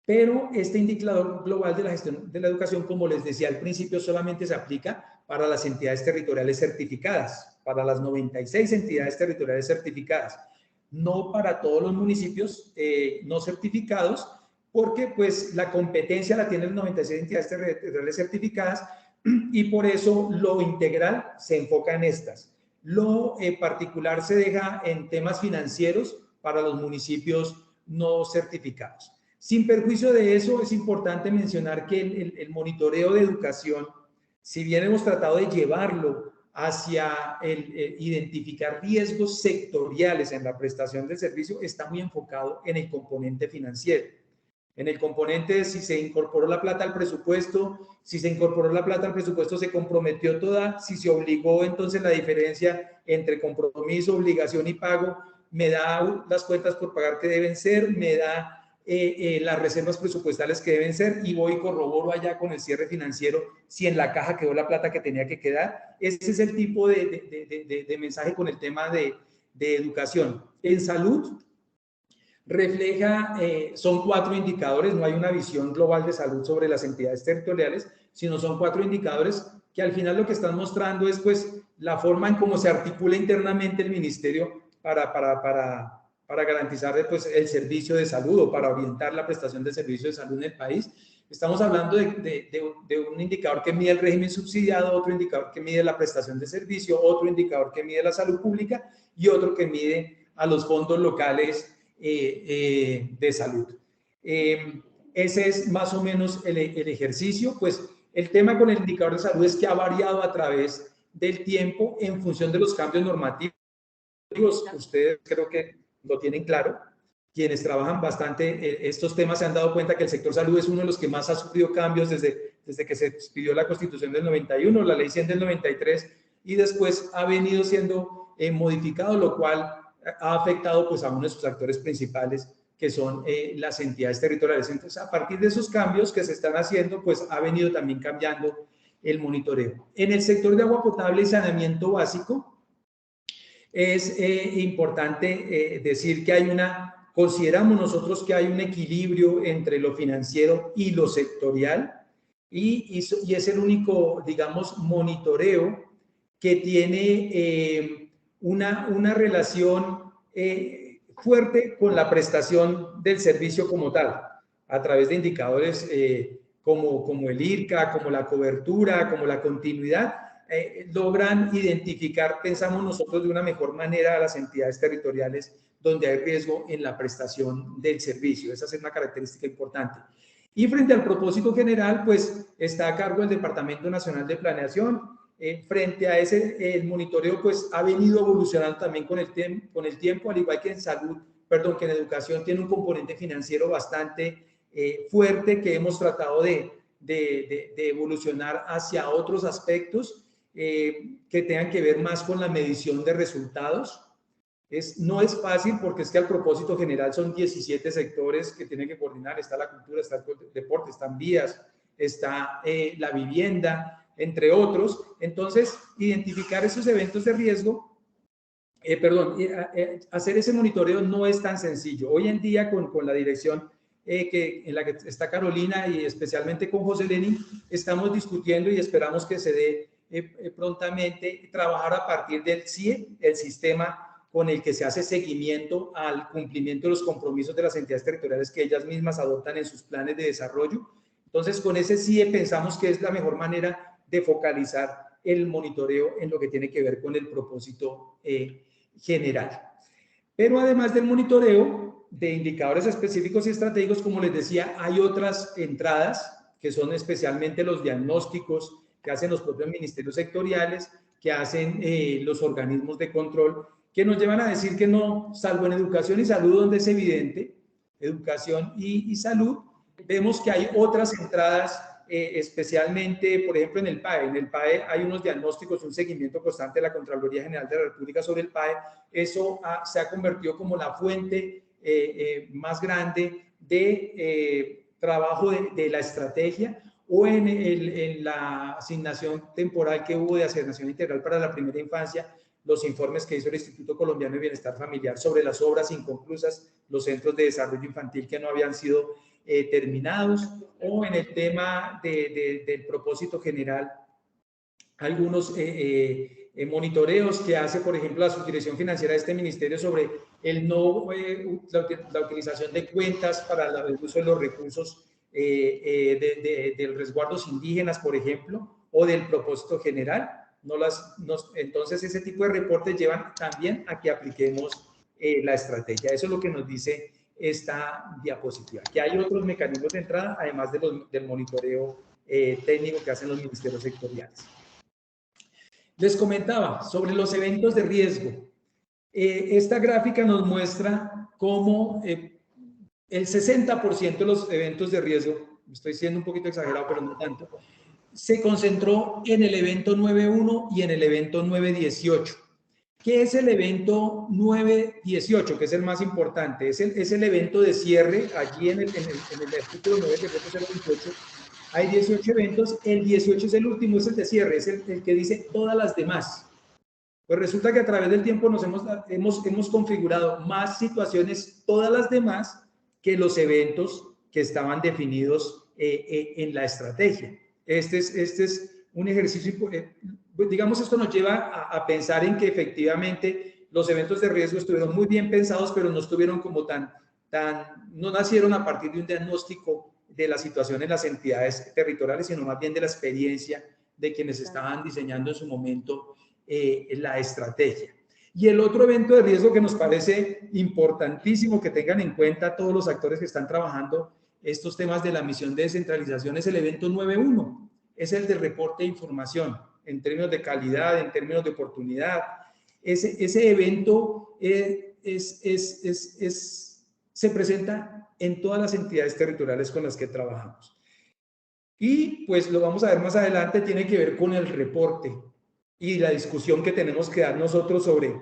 pero este indicador global de la gestión de la educación, como les decía al principio, solamente se aplica para las entidades territoriales certificadas, para las 96 entidades territoriales certificadas, no para todos los municipios no certificados, porque pues la competencia la tienen las 96 entidades territoriales certificadas, y por eso lo integral se enfoca en estas. Lo particular se deja en temas financieros para los municipios no certificados. Sin perjuicio de eso, es importante mencionar que el monitoreo de educación si bien hemos tratado de llevarlo hacia identificar riesgos sectoriales en la prestación del servicio, está muy enfocado en el componente financiero. En el componente de si se incorporó la plata al presupuesto, si se incorporó la plata al presupuesto, se comprometió toda, si se obligó, entonces la diferencia entre compromiso, obligación y pago, me da las cuentas por pagar que deben ser, me da las reservas presupuestales que deben ser y voy y corroboro allá con el cierre financiero si en la caja quedó la plata que tenía que quedar. Ese es el tipo de mensaje con el tema de educación. En salud, refleja, son 4 indicadores, no hay una visión global de salud sobre las entidades territoriales, sino son 4 indicadores que al final lo que están mostrando es pues la forma en cómo se articula internamente el ministerio para garantizar pues, el servicio de salud o para orientar la prestación de servicio de salud en el país. Estamos hablando de un indicador que mide el régimen subsidiado, otro indicador que mide la prestación de servicio, otro indicador que mide la salud pública y otro que mide a los fondos locales de salud. Ese es más o menos el ejercicio. Pues el tema con el indicador de salud es que ha variado a través del tiempo en función de los cambios normativos. Ustedes creo que lo tienen claro. Quienes trabajan bastante estos temas se han dado cuenta que el sector salud es uno de los que más ha sufrido cambios desde que se expidió la Constitución del 91, la Ley 100 del 93, y después ha venido siendo modificado, lo cual ha afectado pues a uno de sus actores principales, que son las entidades territoriales. Entonces, a partir de esos cambios que se están haciendo, pues ha venido también cambiando el monitoreo. En el sector de agua potable y saneamiento básico, es importante decir que consideramos nosotros que hay un equilibrio entre lo financiero y lo sectorial, y es el único, digamos, monitoreo que tiene una relación fuerte con la prestación del servicio como tal, a través de indicadores como el IRCA, como la cobertura, como la continuidad, logran identificar, pensamos nosotros, de una mejor manera a las entidades territoriales donde hay riesgo en la prestación del servicio. Esa es una característica importante. Y frente al propósito general, pues está a cargo el Departamento Nacional de Planeación. Frente a el monitoreo, pues ha venido evolucionando también con el tiempo, al igual que en salud, que en educación tiene un componente financiero bastante fuerte, que hemos tratado de evolucionar hacia otros aspectos que tengan que ver más con la medición de resultados. No es fácil, porque es que al propósito general son 17 sectores que tienen que coordinar. Está la cultura, está el deporte, están vías, está la vivienda, entre otros. Entonces, identificar esos eventos de riesgo, hacer ese monitoreo no es tan sencillo. Hoy en día, con la dirección en la que está Carolina y especialmente con José Lenín, estamos discutiendo y esperamos que se dé prontamente trabajar a partir del CIE, el sistema con el que se hace seguimiento al cumplimiento de los compromisos de las entidades territoriales que ellas mismas adoptan en sus planes de desarrollo. Entonces, con ese CIE pensamos que es la mejor manera de focalizar el monitoreo en lo que tiene que ver con el propósito general. Pero además del monitoreo de indicadores específicos y estratégicos, como les decía, hay otras entradas que son especialmente los diagnósticos que hacen los propios ministerios sectoriales, que hacen los organismos de control, que nos llevan a decir que no, salvo en educación y salud, donde es evidente, educación y salud, vemos que hay otras entradas, especialmente, por ejemplo, en el PAE. En el PAE hay unos diagnósticos, un seguimiento constante de la Contraloría General de la República sobre el PAE. Eso se ha convertido como la fuente más grande de trabajo de la estrategia, o en la asignación temporal que hubo de asignación integral para la primera infancia, los informes que hizo el Instituto Colombiano de Bienestar Familiar sobre las obras inconclusas, los centros de desarrollo infantil que no habían sido terminados, o en el tema del propósito general, algunos monitoreos que hace, por ejemplo, la subdirección financiera de este ministerio sobre la utilización de cuentas para el uso de los recursos de resguardos indígenas, por ejemplo, o del propósito general. Entonces, ese tipo de reportes llevan también a que apliquemos la estrategia. Eso es lo que nos dice esta diapositiva, que hay otros mecanismos de entrada, además del monitoreo técnico que hacen los ministerios sectoriales. Les comentaba sobre los eventos de riesgo. Esta gráfica nos muestra cómo el 60% de los eventos de riesgo, estoy siendo un poquito exagerado, pero no tanto, se concentró en el evento 9.1 y en el evento 9.18. ¿Qué es el evento 9.18? Que es el más importante. Es el evento de cierre. Allí en el artículo 9 del decreto 028 hay 18 eventos. El 18 es el último, es el de cierre, es el que dice todas las demás. Pues resulta que a través del tiempo nos hemos configurado más situaciones, todas las demás, que los eventos que estaban definidos en la estrategia. Este es un ejercicio, digamos, esto nos lleva a pensar en que efectivamente los eventos de riesgo estuvieron muy bien pensados, pero no estuvieron como no nacieron a partir de un diagnóstico de la situación en las entidades territoriales, sino más bien de la experiencia de quienes estaban diseñando en su momento la estrategia. Y el otro evento de riesgo que nos parece importantísimo que tengan en cuenta todos los actores que están trabajando estos temas de la misión de descentralización es el evento 9.1, es el de reporte de información en términos de calidad, en términos de oportunidad. Ese evento se presenta en todas las entidades territoriales con las que trabajamos. Y pues lo vamos a ver más adelante, tiene que ver con el reporte y la discusión que tenemos que dar nosotros sobre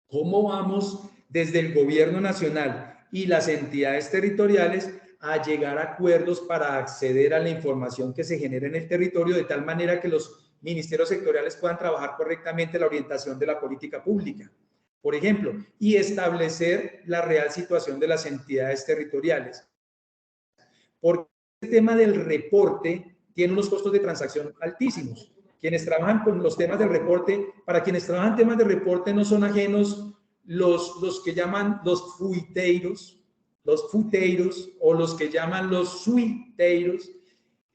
cómo vamos desde el gobierno nacional y las entidades territoriales a llegar a acuerdos para acceder a la información que se genera en el territorio de tal manera que los ministerios sectoriales puedan trabajar correctamente la orientación de la política pública, por ejemplo, y establecer la real situación de las entidades territoriales. Porque el tema del reporte tiene unos costos de transacción altísimos. Quienes trabajan con los temas del reporte, para quienes trabajan temas de reporte no son ajenos los que llaman los fuiteiros o los que llaman los suiteiros.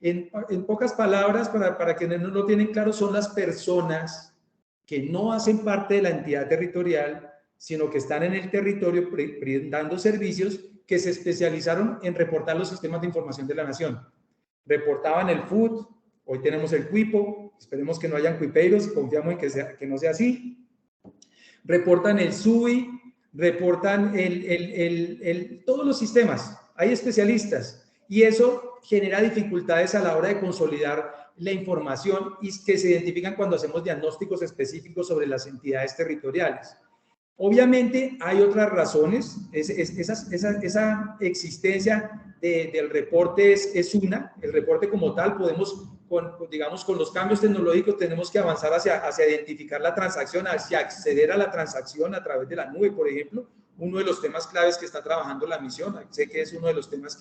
En pocas palabras, para quienes no lo tienen claro, son las personas que no hacen parte de la entidad territorial, sino que están en el territorio brindando servicios que se especializaron en reportar los sistemas de información de la nación. Reportaban el FUT, hoy tenemos el CUIPO, esperemos que no hayan cuipeiros, confiamos en que no sea así. Reportan el SUI, reportan todos los sistemas, hay especialistas, y eso genera dificultades a la hora de consolidar la información y que se identifican cuando hacemos diagnósticos específicos sobre las entidades territoriales. Obviamente hay otras razones, esa existencia del reporte es una, el reporte como tal podemos, digamos, con los cambios tecnológicos tenemos que avanzar hacia identificar la transacción, hacia acceder a la transacción a través de la nube, por ejemplo, uno de los temas claves que está trabajando la misión, sé que es uno de los temas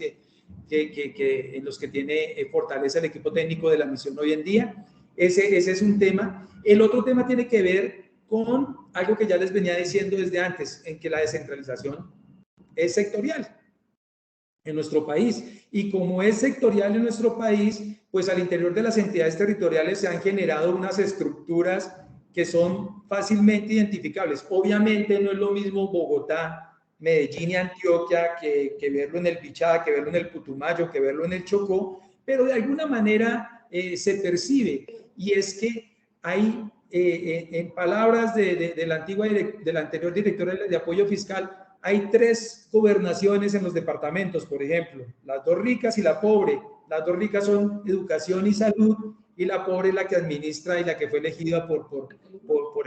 en los que tiene fortaleza el equipo técnico de la misión hoy en día, ese es un tema. El otro tema tiene que ver con algo que ya les venía diciendo desde antes, en que la descentralización es sectorial en nuestro país. Y como es sectorial en nuestro país, pues al interior de las entidades territoriales se han generado unas estructuras que son fácilmente identificables. Obviamente no es lo mismo Bogotá, Medellín y Antioquia que verlo en el Bichada, que verlo en el Putumayo, que verlo en el Chocó, pero de alguna manera se percibe. Y es que hay... en palabras de la anterior directora de apoyo fiscal, hay 3 gobernaciones en los departamentos, por ejemplo, las 2 ricas y la pobre. Las 2 ricas son educación y salud, y la pobre es la que administra y la que fue elegida por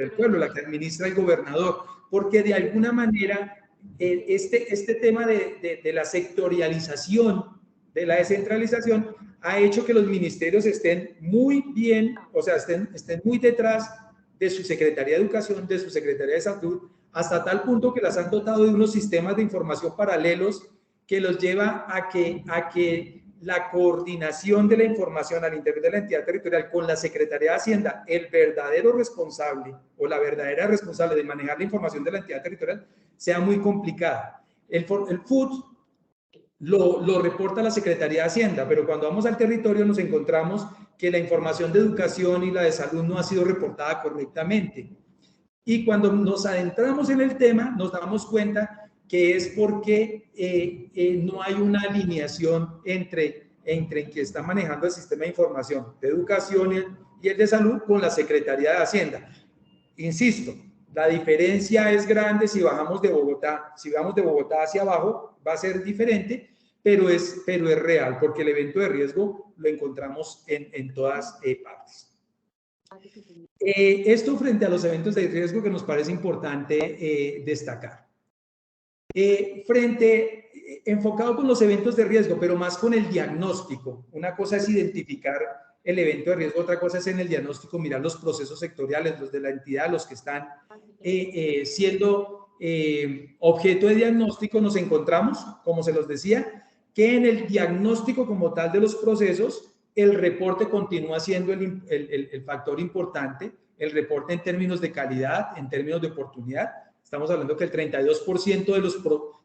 el pueblo, la que administra el gobernador, porque de alguna manera este tema de la sectorialización, de la descentralización, ha hecho que los ministerios estén muy bien, o sea, estén muy detrás de su Secretaría de Educación, de su Secretaría de Salud, hasta tal punto que las han dotado de unos sistemas de información paralelos que los lleva a que la coordinación de la información al interior de la entidad territorial con la Secretaría de Hacienda, el verdadero responsable o la verdadera responsable de manejar la información de la entidad territorial, sea muy complicada. El FUT lo reporta la Secretaría de Hacienda, pero cuando vamos al territorio nos encontramos que la información de educación y la de salud no ha sido reportada correctamente. Y cuando nos adentramos en el tema, nos damos cuenta que es porque no hay una alineación entre entre quien está manejando el sistema de información de educación y el de salud con la Secretaría de Hacienda. Insisto, la diferencia es grande si bajamos de Bogotá, si vamos de Bogotá hacia abajo va a ser diferente, pero es real, porque el evento de riesgo lo encontramos en todas partes. Esto frente a los eventos de riesgo que nos parece importante destacar. Enfocado con los eventos de riesgo, pero más con el diagnóstico. Una cosa es identificar el evento de riesgo, otra cosa es en el diagnóstico mirar los procesos sectoriales, los de la entidad, los que están siendo objeto de diagnóstico. Nos encontramos, como se los decía, que en el diagnóstico como tal de los procesos, el reporte continúa siendo el factor importante, el reporte en términos de calidad, en términos de oportunidad. Estamos hablando que el 32%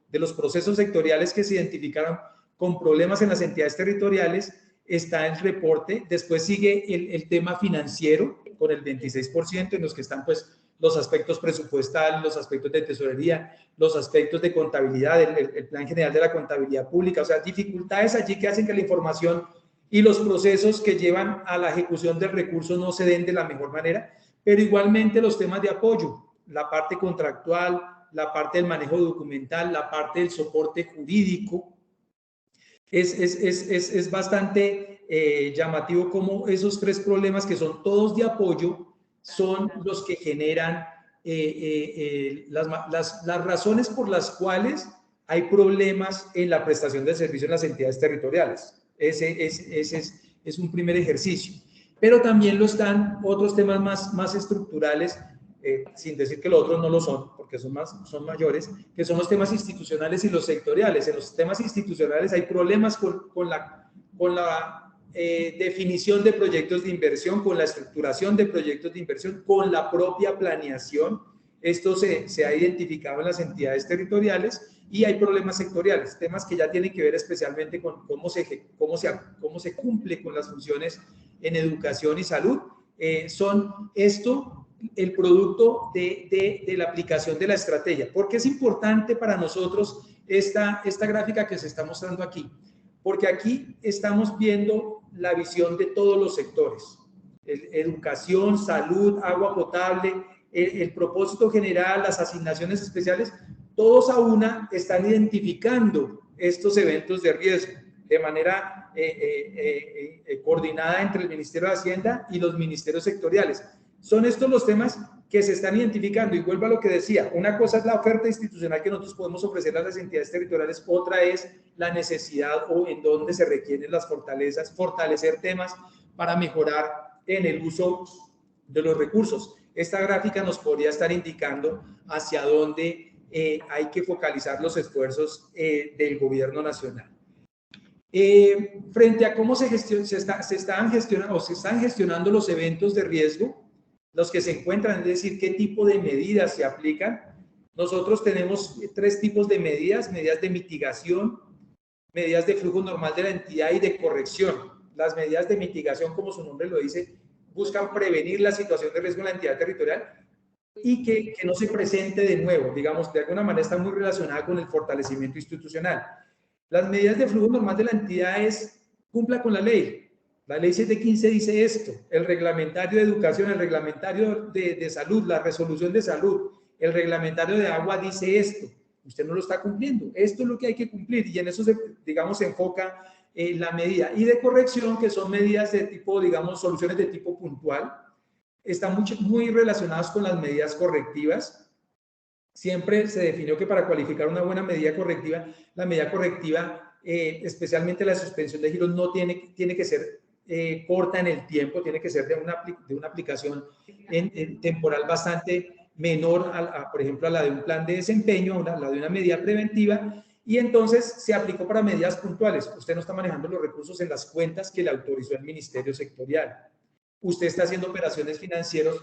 de los procesos sectoriales que se identificaron con problemas en las entidades territoriales está el reporte. Después sigue el tema financiero con el 26%, en los que están pues los aspectos presupuestales, los aspectos de tesorería, los aspectos de contabilidad, el plan general de la contabilidad pública. O sea, dificultades allí que hacen que la información y los procesos que llevan a la ejecución del recurso no se den de la mejor manera, pero igualmente los temas de apoyo, la parte contractual, la parte del manejo documental, la parte del soporte jurídico. Es bastante llamativo cómo esos tres problemas, que son todos de apoyo, son los que generan las razones por las cuales hay problemas en la prestación del servicio en las entidades territoriales. Ese es un primer ejercicio. Pero también lo están otros temas más estructurales, sin decir que los otros no lo son, porque son mayores, que son los temas institucionales y los sectoriales. En los temas institucionales hay problemas con la definición de proyectos de inversión, con la estructuración de proyectos de inversión, con la propia planeación. Esto se ha identificado en las entidades territoriales, y hay problemas sectoriales, temas que ya tienen que ver especialmente con cómo se cumple con las funciones en educación y salud. Son esto el producto de la aplicación de la estrategia. ¿Por qué es importante para nosotros esta gráfica que se está mostrando aquí? Porque aquí estamos viendo la visión de todos los sectores: educación, salud, agua potable, el propósito general, las asignaciones especiales. Todos a una están identificando estos eventos de riesgo de manera coordinada entre el Ministerio de Hacienda y los ministerios sectoriales. Son estos los temas que se están identificando. Y vuelvo a lo que decía, una cosa es la oferta institucional que nosotros podemos ofrecer a las entidades territoriales, otra es la necesidad o en dónde se requieren las fortalezas, fortalecer temas para mejorar en el uso de los recursos. Esta gráfica nos podría estar indicando hacia dónde hay que focalizar los esfuerzos del gobierno nacional. Frente a cómo se están gestionando los eventos de riesgo, los que se encuentran, es decir, qué tipo de medidas se aplican. Nosotros tenemos tres tipos de medidas: medidas de mitigación, medidas de flujo normal de la entidad y de corrección. Las medidas de mitigación, como su nombre lo dice, buscan prevenir la situación de riesgo en la entidad territorial y que no se presente de nuevo. Digamos, de alguna manera está muy relacionada con el fortalecimiento institucional. Las medidas de flujo normal de la entidad es: cumpla con la ley. La ley 715 dice esto, el reglamentario de educación, el reglamentario de salud, la resolución de salud, el reglamentario de agua dice esto. Usted no lo está cumpliendo. Esto es lo que hay que cumplir, y en eso se enfoca la medida. Y de corrección, que son medidas de tipo, digamos, soluciones de tipo puntual, están muy relacionadas con las medidas correctivas. Siempre se definió que para cualificar una buena medida correctiva, la medida correctiva, especialmente la suspensión de giros, no tiene que ser corta en el tiempo, tiene que ser de una aplicación en temporal bastante menor, por ejemplo, a la de un plan de desempeño, a la de una medida preventiva, y entonces se aplicó para medidas puntuales. Usted no está manejando los recursos en las cuentas que le autorizó el Ministerio Sectorial. Usted está haciendo operaciones financieras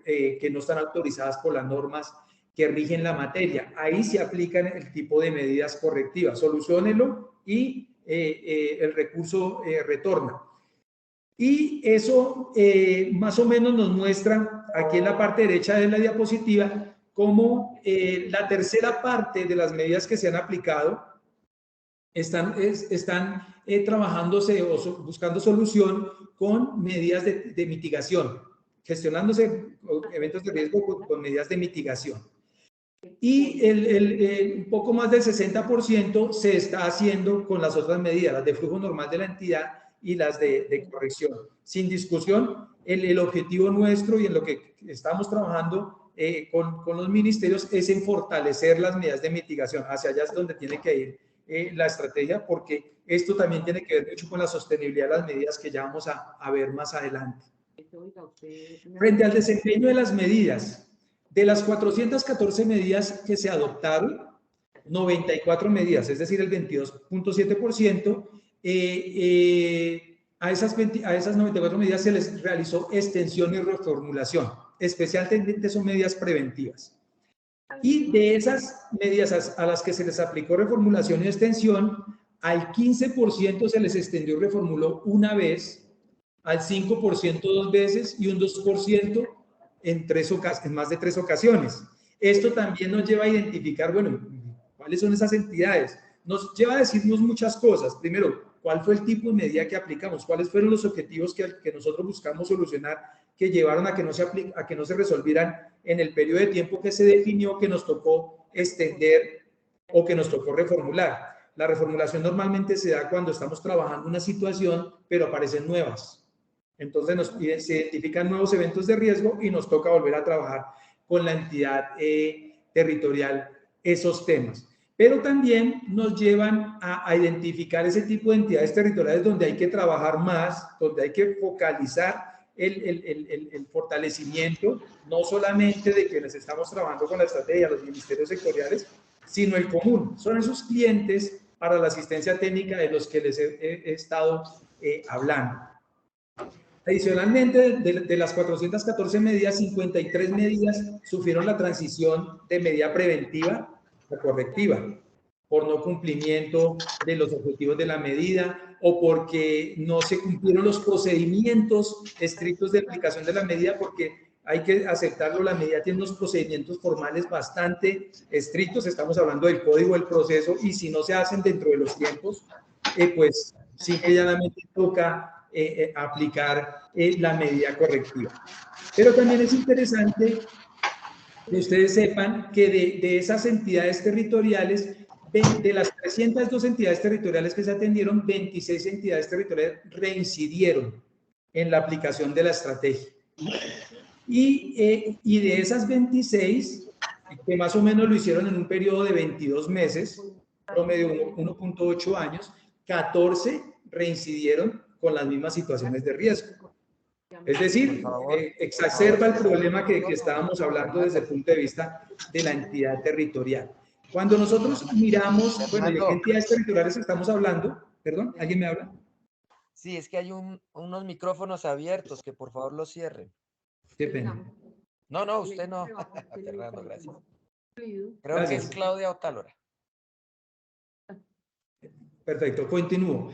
que no están autorizadas por las normas que rigen la materia. Ahí se aplican el tipo de medidas correctivas. Soluciónelo y el recurso retorna. Y eso más o menos nos muestra aquí en la parte derecha de la diapositiva cómo la tercera parte de las medidas que se han aplicado están trabajándose o buscando solución con medidas de mitigación, gestionándose eventos de riesgo con medidas de mitigación. Y un poco más del 60% se está haciendo con las otras medidas, las de flujo normal de la entidad y las de corrección. Sin discusión, el objetivo nuestro y en lo que estamos trabajando con los ministerios es en fortalecer las medidas de mitigación. Hacia allá es donde tiene que ir la estrategia, porque esto también tiene que ver mucho con la sostenibilidad de las medidas que ya vamos a ver más adelante. Frente al desempeño de las medidas, de las 414 medidas que se adoptaron, 94 medidas, es decir, el 22.7%, a esas 94 medidas se les realizó extensión y reformulación. Especialmente son medidas preventivas. Y de esas medidas a las que se les aplicó reformulación y extensión, al 15% se les extendió y reformuló una vez, al 5% 2 veces y un 2% en más de 3 ocasiones. Esto también nos lleva a identificar, bueno, ¿cuáles son esas entidades? Nos lleva a decirnos muchas cosas. Primero, ¿cuál fue el tipo de medida que aplicamos? ¿Cuáles fueron los objetivos que nosotros buscamos solucionar que llevaron a que no se resolvieran en el periodo de tiempo que se definió, que nos tocó extender o que nos tocó reformular? La reformulación normalmente se da cuando estamos trabajando una situación, pero aparecen nuevas. Entonces se identifican nuevos eventos de riesgo y nos toca volver a trabajar con la entidad territorial esos temas. Pero también nos llevan a identificar ese tipo de entidades territoriales donde hay que trabajar más, donde hay que focalizar el fortalecimiento, no solamente de quienes estamos trabajando con la estrategia, los ministerios sectoriales, sino el común. Son esos clientes para la asistencia técnica de los que les he estado hablando. Adicionalmente, de las 414 medidas, 53 medidas sufrieron la transición de medida preventiva a correctiva, por no cumplimiento de los objetivos de la medida o porque no se cumplieron los procedimientos estrictos de aplicación de la medida, porque hay que aceptarlo, la medida tiene unos procedimientos formales bastante estrictos, estamos hablando del código del proceso, y si no se hacen dentro de los tiempos, pues simple y llanamente toca aplicar la medida correctiva. Pero también es interesante que ustedes sepan que de esas entidades territoriales, de las 302 entidades territoriales que se atendieron, 26 entidades territoriales reincidieron en la aplicación de la estrategia. Y de esas 26, que más o menos lo hicieron en un periodo de 22 meses, promedio 1.8 años, 14 reincidieron con las mismas situaciones de riesgo. Es decir, exacerba el problema que estábamos hablando desde el punto de vista de la entidad territorial. Cuando nosotros miramos, bueno, ¿de qué entidades territoriales estamos hablando? Perdón, ¿alguien me habla? Sí, es que hay unos micrófonos abiertos, que por favor los cierren. Qué pena. No, usted no. Fernando, gracias. Creo Gracias. que es Claudia Otálora. Perfecto, continúo.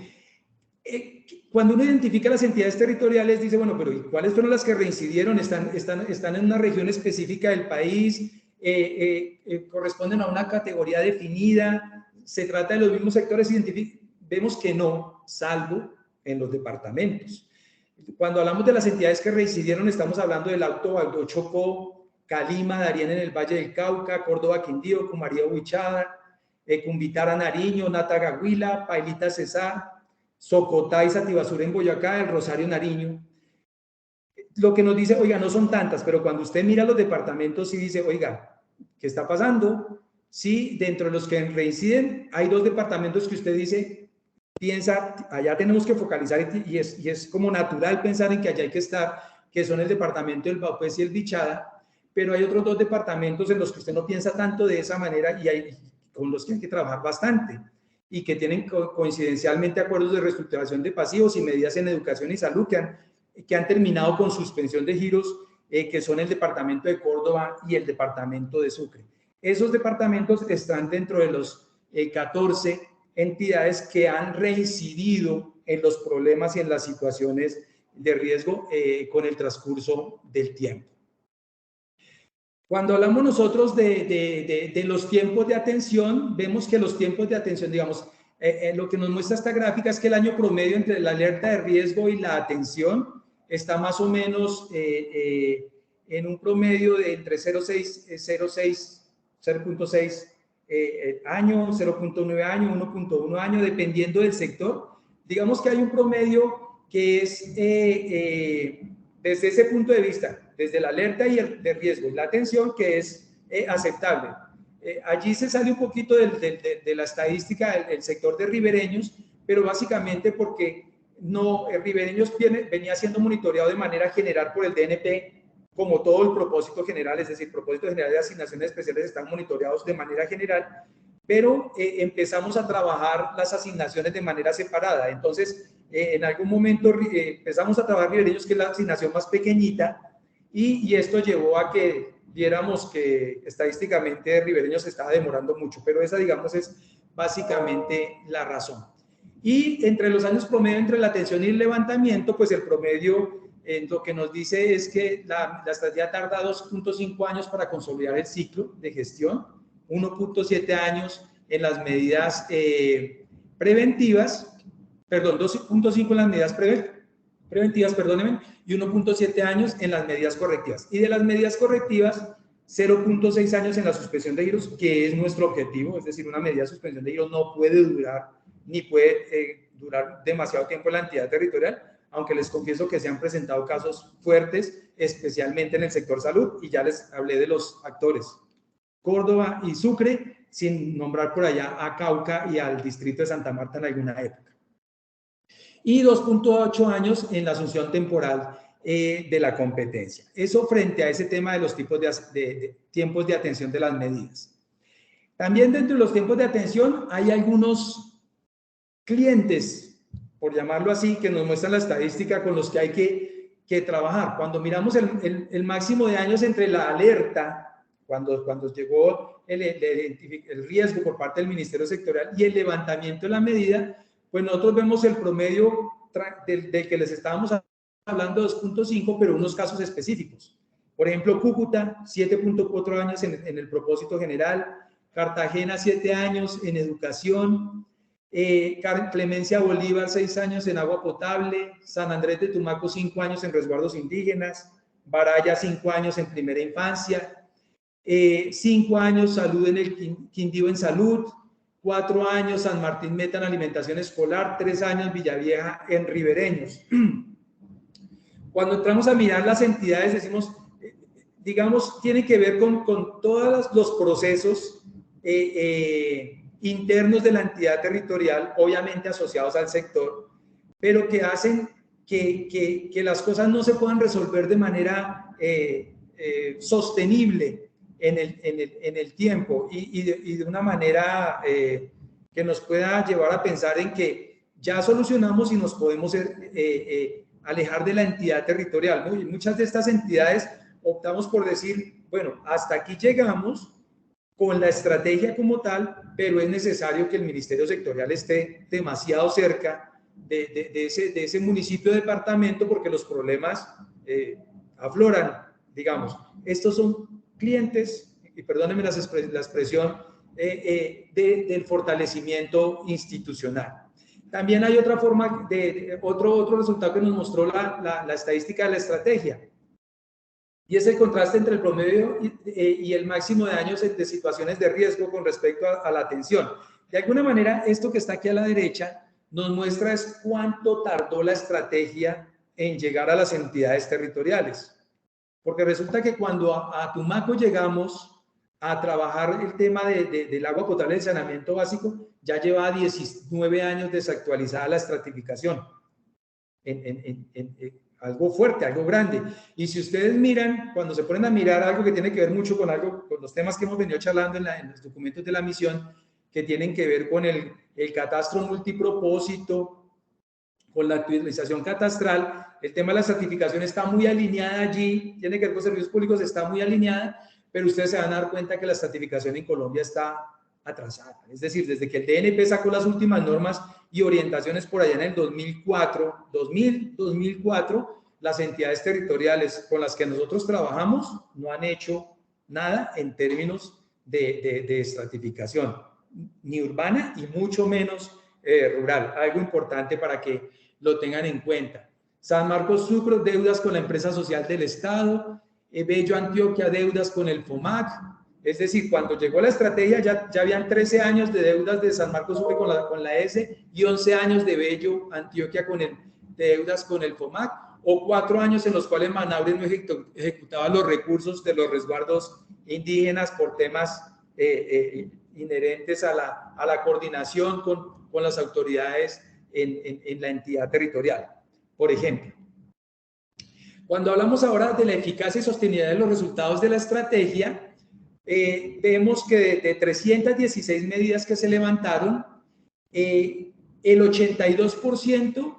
Cuando uno identifica las entidades territoriales, dice, bueno, pero ¿cuáles fueron las que reincidieron? ¿Están en una región específica del país? ¿Corresponden a una categoría definida? ¿Se trata de los mismos sectores? Vemos que no, salvo en los departamentos. Cuando hablamos de las entidades que reincidieron, estamos hablando del Alto Baudó, Chocó, Calima, Darién en el Valle del Cauca, Córdoba, Quindío, Cumaría, Huichada, Cumbitara, Nariño, Nataga, Huila, Pailita, Cesar, Socotá y Satibasura en Boyacá, el Rosario, Nariño. Lo que nos dice, oiga, no son tantas, pero cuando usted mira los departamentos, sí dice, oiga, ¿qué está pasando? Sí, dentro de los que reinciden, hay 2 departamentos que usted dice, piensa, allá tenemos que focalizar, y es como natural pensar en que allá hay que estar, que son el departamento del Baupés y el Bichada, pero hay otros 2 departamentos en los que usted no piensa tanto de esa manera y con los que hay que trabajar bastante, y que tienen coincidencialmente acuerdos de reestructuración de pasivos y medidas en educación y salud que han terminado con suspensión de giros, que son el departamento de Córdoba y el departamento de Sucre. Esos departamentos están dentro de los 14 entidades que han reincidido en los problemas y en las situaciones de riesgo con el transcurso del tiempo. Cuando hablamos nosotros de los tiempos de atención, vemos que los tiempos de atención, digamos, Lo que nos muestra esta gráfica es que el año promedio entre la alerta de riesgo y la atención está más o menos en un promedio de entre 0.6 año, 0.9 año, 1.1 año, dependiendo del sector. Digamos que hay un promedio que es, desde ese punto de vista, desde la alerta y el de riesgo y la atención, que es aceptable. Allí se sale un poquito de la estadística del sector de ribereños, pero básicamente porque ribereños venía siendo monitoreado de manera general por el DNP, como todo el propósito general, es decir, propósito general de asignaciones especiales están monitoreados de manera general, pero empezamos a trabajar las asignaciones de manera separada. Entonces, en algún momento empezamos a trabajar ribereños, que es la asignación más pequeñita, y esto llevó a que viéramos que estadísticamente ribereños se estaba demorando mucho, pero esa, digamos, es básicamente la razón. Y entre los años promedio, entre la atención y el levantamiento, pues el promedio lo que nos dice es que la estrategia tarda 2.5 años para consolidar el ciclo de gestión, 1.7 años en las medidas preventivas, perdón, 2.5 en las medidas preventivas, perdónenme, y 1.7 años en las medidas correctivas. Y de las medidas correctivas, 0.6 años en la suspensión de giros, que es nuestro objetivo, es decir, una medida de suspensión de giros no puede durar, ni puede durar demasiado tiempo en la entidad territorial, aunque les confieso que se han presentado casos fuertes, especialmente en el sector salud, y ya les hablé de los actores, Córdoba y Sucre, sin nombrar por allá a Cauca y al distrito de Santa Marta en alguna época. Y 2.8 años en la asunción temporal de la competencia. Eso frente a ese tema de los tipos de tiempos de atención de las medidas. También dentro de los tiempos de atención hay algunos clientes, por llamarlo así, que nos muestran la estadística con los que hay que trabajar. Cuando miramos el máximo de años entre la alerta, cuando llegó el riesgo por parte del Ministerio Sectorial y el levantamiento de la medida, pues nosotros vemos el promedio del que les estábamos hablando, 2.5, pero unos casos específicos. Por ejemplo, Cúcuta, 7.4 años en el propósito general, Cartagena, 7 años en educación, Clemencia Bolívar, 6 años en agua potable, San Andrés de Tumaco, 5 años en resguardos indígenas, Baraya, 5 años en primera infancia, 5 años salud en el Quindío en salud, 4 años San Martín Meta en alimentación escolar, 3 años Villavieja en ribereños. Cuando entramos a mirar las entidades, decimos, digamos, tiene que ver con todos los procesos internos de la entidad territorial, obviamente asociados al sector, pero que hacen que las cosas no se puedan resolver de manera sostenible en el tiempo y de una manera que nos pueda llevar a pensar en que ya solucionamos y nos podemos alejar de la entidad territorial. Muchas de estas entidades optamos por decir, bueno, hasta aquí llegamos con la estrategia como tal, pero es necesario que el Ministerio Sectorial esté demasiado cerca de ese municipio o departamento porque los problemas afloran, digamos. Estos son clientes, y perdónenme la expresión, del fortalecimiento institucional. También hay otra forma, otro resultado que nos mostró la estadística de la estrategia, y es el contraste entre el promedio y el máximo de años de situaciones de riesgo con respecto a la atención. De alguna manera, esto que está aquí a la derecha nos muestra es cuánto tardó la estrategia en llegar a las entidades territoriales. Porque resulta que cuando a Tumaco llegamos a trabajar el tema del agua potable del saneamiento básico, ya lleva 19 años desactualizada la estratificación. Algo fuerte, algo grande. Y si ustedes miran, cuando se ponen a mirar algo que tiene que ver mucho con los temas que hemos venido charlando en los documentos de la misión, que tienen que ver con el catastro multipropósito, con la actualización catastral, el tema de la certificación está muy alineada allí, tiene que ver con servicios públicos, está muy alineada, pero ustedes se van a dar cuenta que la certificación en Colombia está atrasada. Es decir, desde que el DNP sacó las últimas normas y orientaciones por allá en el 2004, las entidades territoriales con las que nosotros trabajamos no han hecho nada en términos de estratificación, ni urbana y mucho menos rural. Algo importante para que lo tengan en cuenta. San Marcos Sucre, deudas con la empresa social del Estado. Bello Antioquia, deudas con el FOMAC. Es decir, cuando llegó la estrategia ya habían 13 años de deudas de San Marcos Sucre con la S y 11 años de Bello Antioquia de deudas con el FOMAC, o 4 años en los cuales Manaure no ejecutaba los recursos de los resguardos indígenas por temas inherentes a la coordinación con las autoridades en la entidad territorial, por ejemplo. Cuando hablamos ahora de la eficacia y sostenibilidad de los resultados de la estrategia, vemos que de 316 medidas que se levantaron, el 82%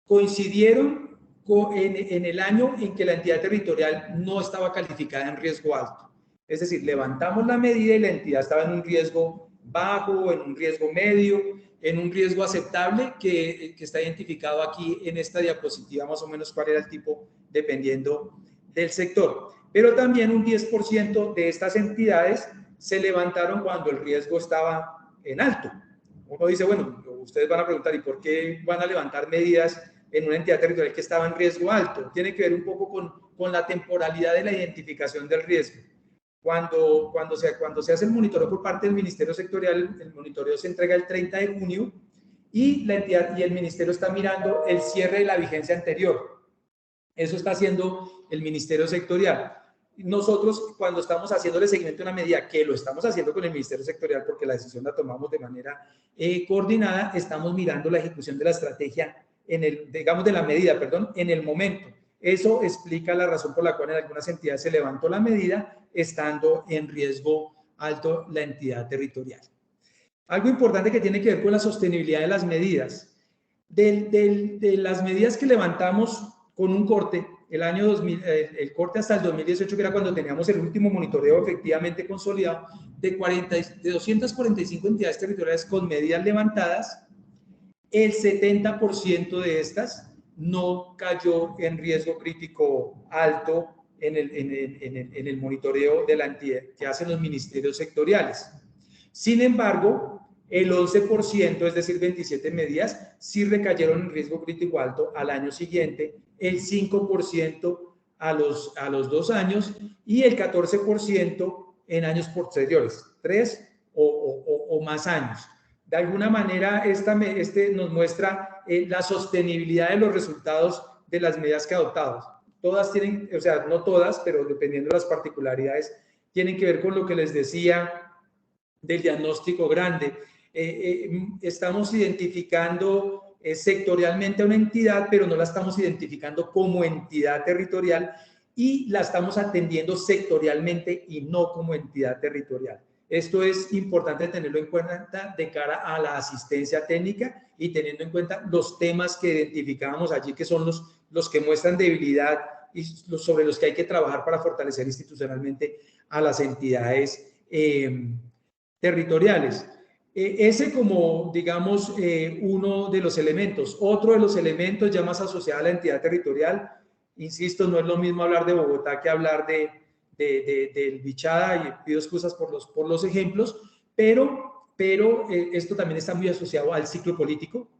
coincidieron en el año en que la entidad territorial no estaba calificada en riesgo alto. Es decir, levantamos la medida y la entidad estaba en un riesgo bajo, en un riesgo medio, en un riesgo aceptable que está identificado aquí en esta diapositiva, más o menos cuál era el tipo, dependiendo del sector. Pero también un 10% de estas entidades se levantaron cuando el riesgo estaba en alto. Uno dice, bueno, ustedes van a preguntar, ¿y por qué van a levantar medidas en una entidad territorial que estaba en riesgo alto? Tiene que ver un poco con la temporalidad de la identificación del riesgo. Cuando se hace el monitoreo por parte del Ministerio Sectorial, el monitoreo se entrega el 30 de junio y la entidad y el Ministerio está mirando el cierre de la vigencia anterior. Eso está haciendo el Ministerio Sectorial. Nosotros, cuando estamos haciéndole seguimiento a una medida, que lo estamos haciendo con el Ministerio Sectorial porque la decisión la tomamos de manera coordinada, estamos mirando la ejecución de la estrategia, digamos de la medida, perdón, en el momento. Eso explica la razón por la cual en algunas entidades se levantó la medida, estando en riesgo alto la entidad territorial. Algo importante que tiene que ver con la sostenibilidad de las medidas. De las medidas que levantamos con un corte, el corte hasta el 2018, que era cuando teníamos el último monitoreo efectivamente consolidado, de 245 entidades territoriales con medidas levantadas, el 70% de estas no cayó en riesgo crítico alto en el monitoreo de la entidad que hacen los ministerios sectoriales. Sin embargo, el 11%, es decir, 27 medidas, sí recayeron en riesgo crítico alto al año siguiente, el 5% a los 2 años y el 14% en años posteriores, 3 o más años. De alguna manera, nos muestra la sostenibilidad de los resultados de las medidas que adoptamos. Todas tienen, o sea, no todas, pero dependiendo de las particularidades, tienen que ver con lo que les decía del diagnóstico grande. Estamos identificando sectorialmente a una entidad, pero no la estamos identificando como entidad territorial y la estamos atendiendo sectorialmente y no como entidad territorial. Esto es importante tenerlo en cuenta de cara a la asistencia técnica y teniendo en cuenta los temas que identificábamos allí, que son los que muestran debilidad y sobre los que hay que trabajar para fortalecer institucionalmente a las entidades territoriales. Ese como, digamos, uno de los elementos. Otro de los elementos ya más asociado a la entidad territorial, insisto, no es lo mismo hablar de Bogotá que hablar del Bichada, y pido excusas por los ejemplos, pero esto también está muy asociado al ciclo político.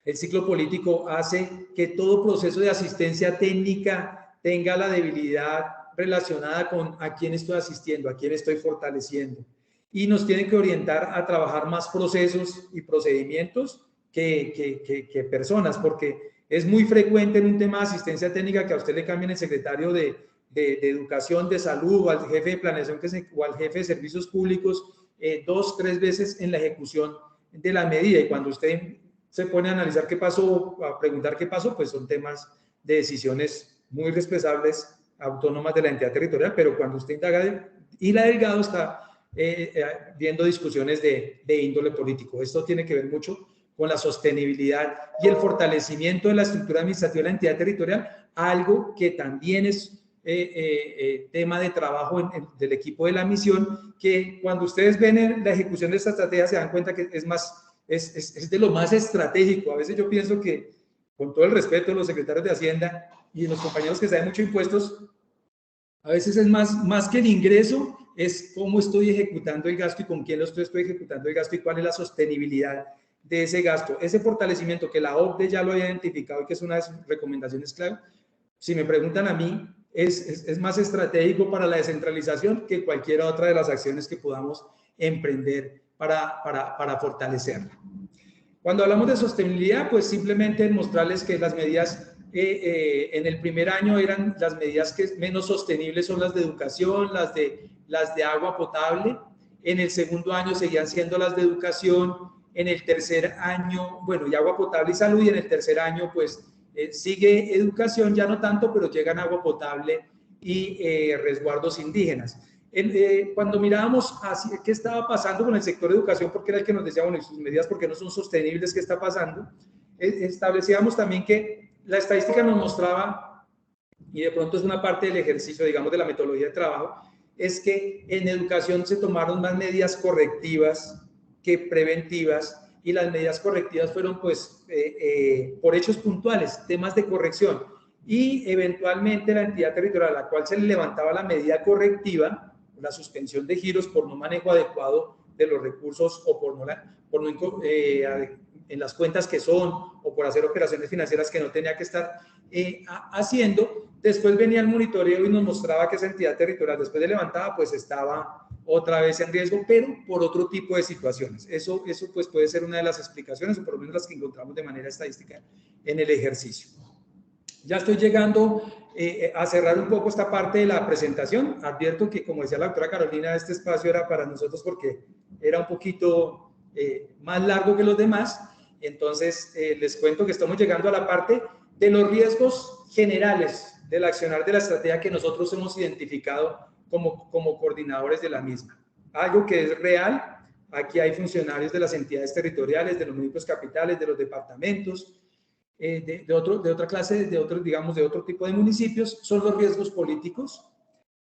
El ciclo político hace que todo proceso de asistencia técnica tenga la debilidad relacionada con a quién estoy asistiendo, a quién estoy fortaleciendo. Y nos tiene que orientar a trabajar más procesos y procedimientos que personas, porque es muy frecuente en un tema de asistencia técnica que a usted le cambien el secretario de educación, de salud, o al jefe de planeación o al jefe de servicios públicos 2, 3 veces en la ejecución de la medida. Y cuando usted se pone a analizar qué pasó, a preguntar qué pasó, pues son temas de decisiones muy responsables, autónomas de la entidad territorial, pero cuando usted indaga y la delgado está viendo discusiones de índole político. Esto tiene que ver mucho con la sostenibilidad y el fortalecimiento de la estructura administrativa de la entidad territorial, algo que también es tema de trabajo del equipo de la misión, que cuando ustedes ven la ejecución de esta estrategia se dan cuenta que es de lo más estratégico. A veces yo pienso que, con todo el respeto de los secretarios de Hacienda y de los compañeros que saben mucho impuestos, a veces es más que el ingreso, es cómo estoy ejecutando el gasto y con quién lo estoy ejecutando el gasto y cuál es la sostenibilidad de ese gasto. Ese fortalecimiento que la OCDE ya lo ha identificado y que es una de sus recomendaciones clave, si me preguntan a mí, es más estratégico para la descentralización que cualquier otra de las acciones que podamos emprender para fortalecerla. Cuando hablamos de sostenibilidad, pues simplemente mostrarles que las medidas en el primer año eran las medidas que menos sostenibles son las de educación, las de agua potable. En el segundo año seguían siendo las de educación. En el tercer año, bueno, y agua potable y salud. Y en el tercer año, pues sigue educación, ya no tanto, pero llegan agua potable y resguardos indígenas. Cuando mirábamos hacia qué estaba pasando con el sector de educación, porque era el que nos decía, bueno, sus medidas, ¿por qué no son sostenibles? ¿Qué está pasando? Establecíamos también que la estadística nos mostraba, y de pronto es una parte del ejercicio, digamos, de la metodología de trabajo, es que en educación se tomaron más medidas correctivas que preventivas, y las medidas correctivas fueron, pues, por hechos puntuales, temas de corrección, y eventualmente la entidad territorial a la cual se le levantaba la medida correctiva, la suspensión de giros por no manejo adecuado de los recursos o por no en las cuentas que son o por hacer operaciones financieras que no tenía que estar haciendo, después venía el monitoreo y nos mostraba que esa entidad territorial después de levantada pues estaba otra vez en riesgo, pero por otro tipo de situaciones. Eso pues puede ser una de las explicaciones, o por lo menos las que encontramos de manera estadística en el ejercicio. Ya estoy llegando a cerrar un poco esta parte de la presentación. Advierto que, como decía la doctora Carolina, este espacio era para nosotros porque era un poquito más largo que los demás. Entonces, les cuento que estamos llegando a la parte de los riesgos generales del accionar de la estrategia que nosotros hemos identificado como coordinadores de la misma. Algo que es real. Aquí hay funcionarios de las entidades territoriales, de los municipios capitales, de los departamentos, de otra clase, digamos, de otro tipo de municipios. Son los riesgos políticos.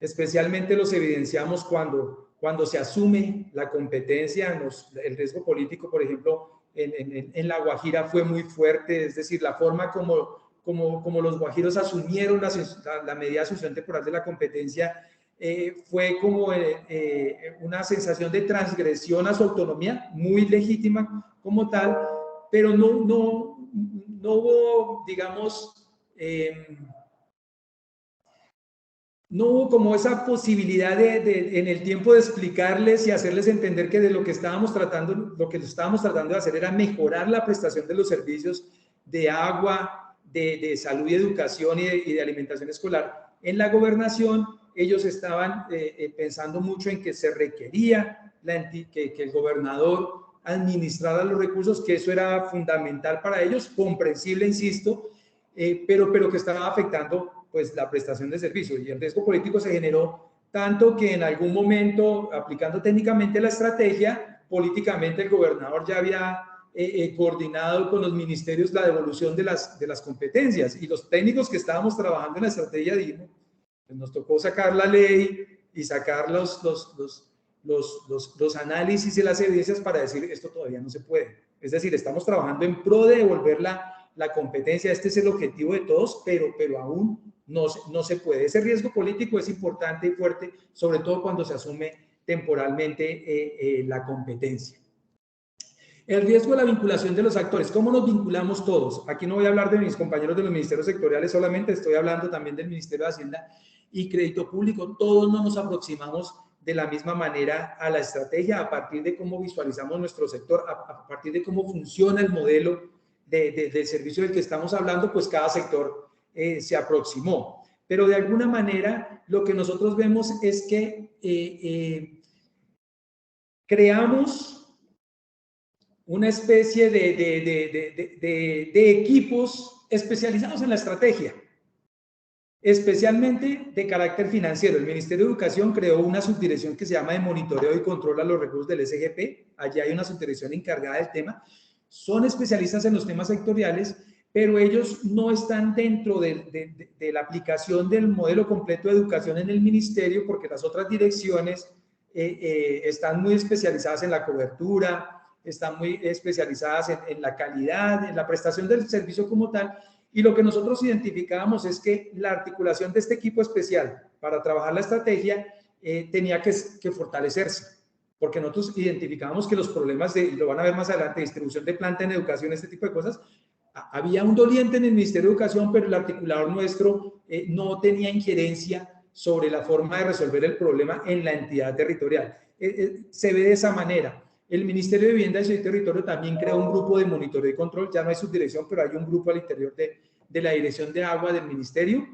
Especialmente los evidenciamos cuando se asume la competencia. El riesgo político, por ejemplo, en La Guajira fue muy fuerte, es decir, la forma como los guajiros asumieron la medida de asunción temporal de la competencia fue como una sensación de transgresión a su autonomía, muy legítima como tal, pero no hubo, digamos, no hubo como esa posibilidad en el tiempo de explicarles y hacerles entender que de lo que estábamos tratando de hacer era mejorar la prestación de los servicios de agua, de salud y educación y de alimentación escolar. En la gobernación, ellos estaban pensando mucho en que se requería que el gobernador administrara los recursos, que eso era fundamental para ellos, comprensible, insisto, pero que estaba afectando pues la prestación de servicios, y el riesgo político se generó tanto que en algún momento, aplicando técnicamente la estrategia, políticamente el gobernador ya había coordinado con los ministerios la devolución de las competencias, y los técnicos que estábamos trabajando en la estrategia dijimos, pues nos tocó sacar la ley y sacar los análisis y las evidencias para decir esto todavía no se puede. Es decir, estamos trabajando en pro de devolver la competencia, este es el objetivo de todos, pero aún no se puede. Ese riesgo político es importante y fuerte, sobre todo cuando se asume temporalmente la competencia. El riesgo de la vinculación de los actores. ¿Cómo nos vinculamos todos? Aquí no voy a hablar de mis compañeros de los ministerios sectoriales solamente, estoy hablando también del Ministerio de Hacienda y Crédito Público. Todos no nos aproximamos de la misma manera a la estrategia a partir de cómo visualizamos nuestro sector, a partir de cómo funciona el modelo del servicio del que estamos hablando, pues cada sector se aproximó. Pero de alguna manera lo que nosotros vemos es que creamos una especie de equipos especializados en la estrategia, especialmente de carácter financiero. El Ministerio de Educación creó una subdirección que se llama de monitoreo y control a los recursos del SGP. Allí hay una subdirección encargada del tema. Son especialistas en los temas sectoriales, pero ellos no están dentro de la aplicación del modelo completo de educación en el ministerio, porque las otras direcciones están muy especializadas en la cobertura, están muy especializadas en la calidad, en la prestación del servicio como tal, y lo que nosotros identificábamos es que la articulación de este equipo especial para trabajar la estrategia tenía que fortalecerse, porque nosotros identificábamos que los problemas de, lo van a ver más adelante, distribución de planta en educación, este tipo de cosas, había un doliente en el Ministerio de Educación, pero el articulador nuestro no tenía injerencia sobre la forma de resolver el problema en la entidad territorial. Se ve de esa manera. El Ministerio de Vivienda y Ciudad y Territorio también creó un grupo de monitoreo y control, ya no hay subdirección, pero hay un grupo al interior de la Dirección de Agua del Ministerio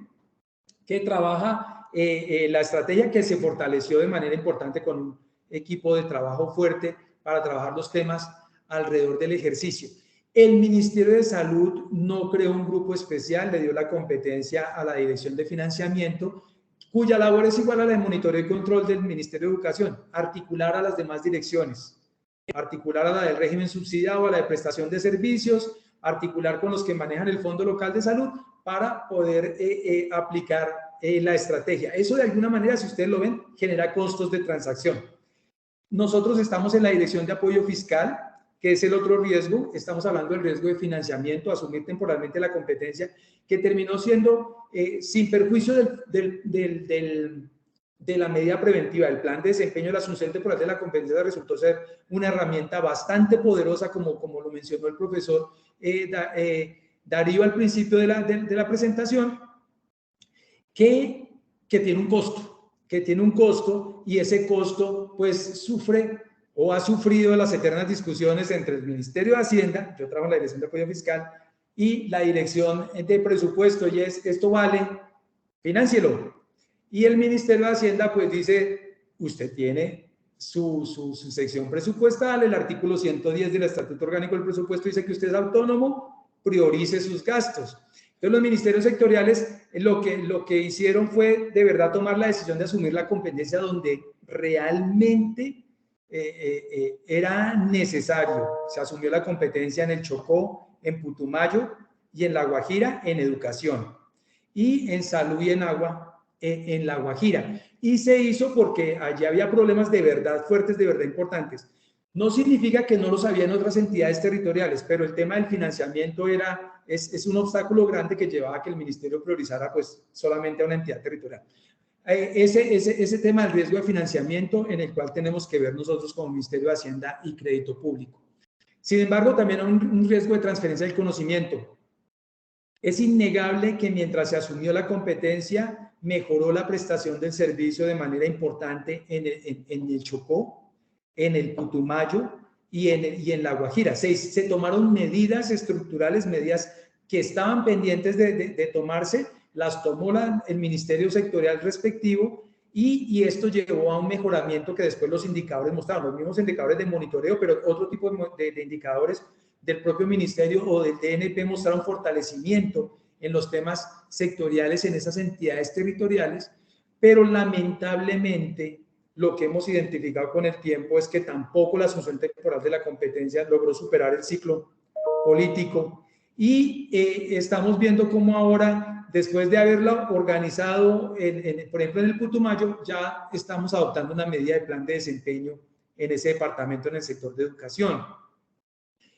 que trabaja la estrategia, que se fortaleció de manera importante con un equipo de trabajo fuerte para trabajar los temas alrededor del ejercicio. El Ministerio de Salud no creó un grupo especial, le dio la competencia a la Dirección de Financiamiento, cuya labor es igual a la de monitoreo y control del Ministerio de Educación, articular a las demás direcciones, articular a la del régimen subsidiado, a la de prestación de servicios, articular con los que manejan el Fondo Local de Salud para poder aplicar la estrategia. Eso de alguna manera, si ustedes lo ven, genera costos de transacción. Nosotros estamos en la Dirección de Apoyo Fiscal, que es el otro riesgo. Estamos hablando del riesgo de financiamiento, asumir temporalmente la competencia, que terminó siendo, sin perjuicio de la medida preventiva, el plan de desempeño de la asunción temporal de la competencia resultó ser una herramienta bastante poderosa, como lo mencionó el profesor Darío al principio de la presentación, que tiene un costo, y ese costo pues sufre o ha sufrido las eternas discusiones entre el Ministerio de Hacienda, yo trabajo en la Dirección de Apoyo Fiscal, y la Dirección de Presupuesto, y esto vale, financielo. Y el Ministerio de Hacienda pues dice, usted tiene su sección presupuestal, el artículo 110 del Estatuto Orgánico del Presupuesto dice que usted es autónomo, priorice sus gastos. Entonces los ministerios sectoriales lo que hicieron fue de verdad tomar la decisión de asumir la competencia donde realmente era necesario. Se asumió la competencia en el Chocó, en Putumayo y en La Guajira en educación, y en salud y en agua en La Guajira. Y se hizo porque allí había problemas de verdad fuertes, de verdad importantes. No significa que no los había en otras entidades territoriales, pero el tema del financiamiento es un obstáculo grande que llevaba a que el ministerio priorizara pues solamente a una entidad territorial. Ese tema del riesgo de financiamiento en el cual tenemos que ver nosotros como Ministerio de Hacienda y Crédito Público. Sin embargo, también hay un riesgo de transferencia del conocimiento. Es innegable que mientras se asumió la competencia, mejoró la prestación del servicio de manera importante en el Chocó, en el Putumayo y en La Guajira. Se tomaron medidas estructurales, medidas que estaban pendientes de tomarse, las tomó el ministerio sectorial respectivo, y esto llevó a un mejoramiento que después los indicadores mostraron, los mismos indicadores de monitoreo, pero otro tipo de indicadores del propio ministerio o del DNP mostraron fortalecimiento en los temas sectoriales en esas entidades territoriales, pero lamentablemente lo que hemos identificado con el tiempo es que tampoco la asunción temporal de la competencia logró superar el ciclo político, y estamos viendo cómo ahora, después de haberla organizado, por ejemplo, en el Putumayo, ya estamos adoptando una medida de plan de desempeño en ese departamento en el sector de educación.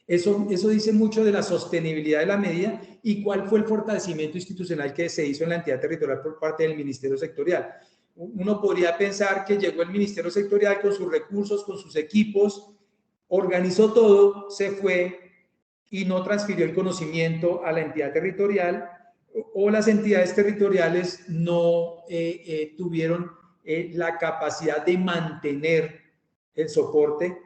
Eso dice mucho de la sostenibilidad de la medida y cuál fue el fortalecimiento institucional que se hizo en la entidad territorial por parte del Ministerio Sectorial. Uno podría pensar que llegó el Ministerio Sectorial con sus recursos, con sus equipos, organizó todo, se fue y no transfirió el conocimiento a la entidad territorial, o las entidades territoriales no tuvieron la capacidad de mantener el soporte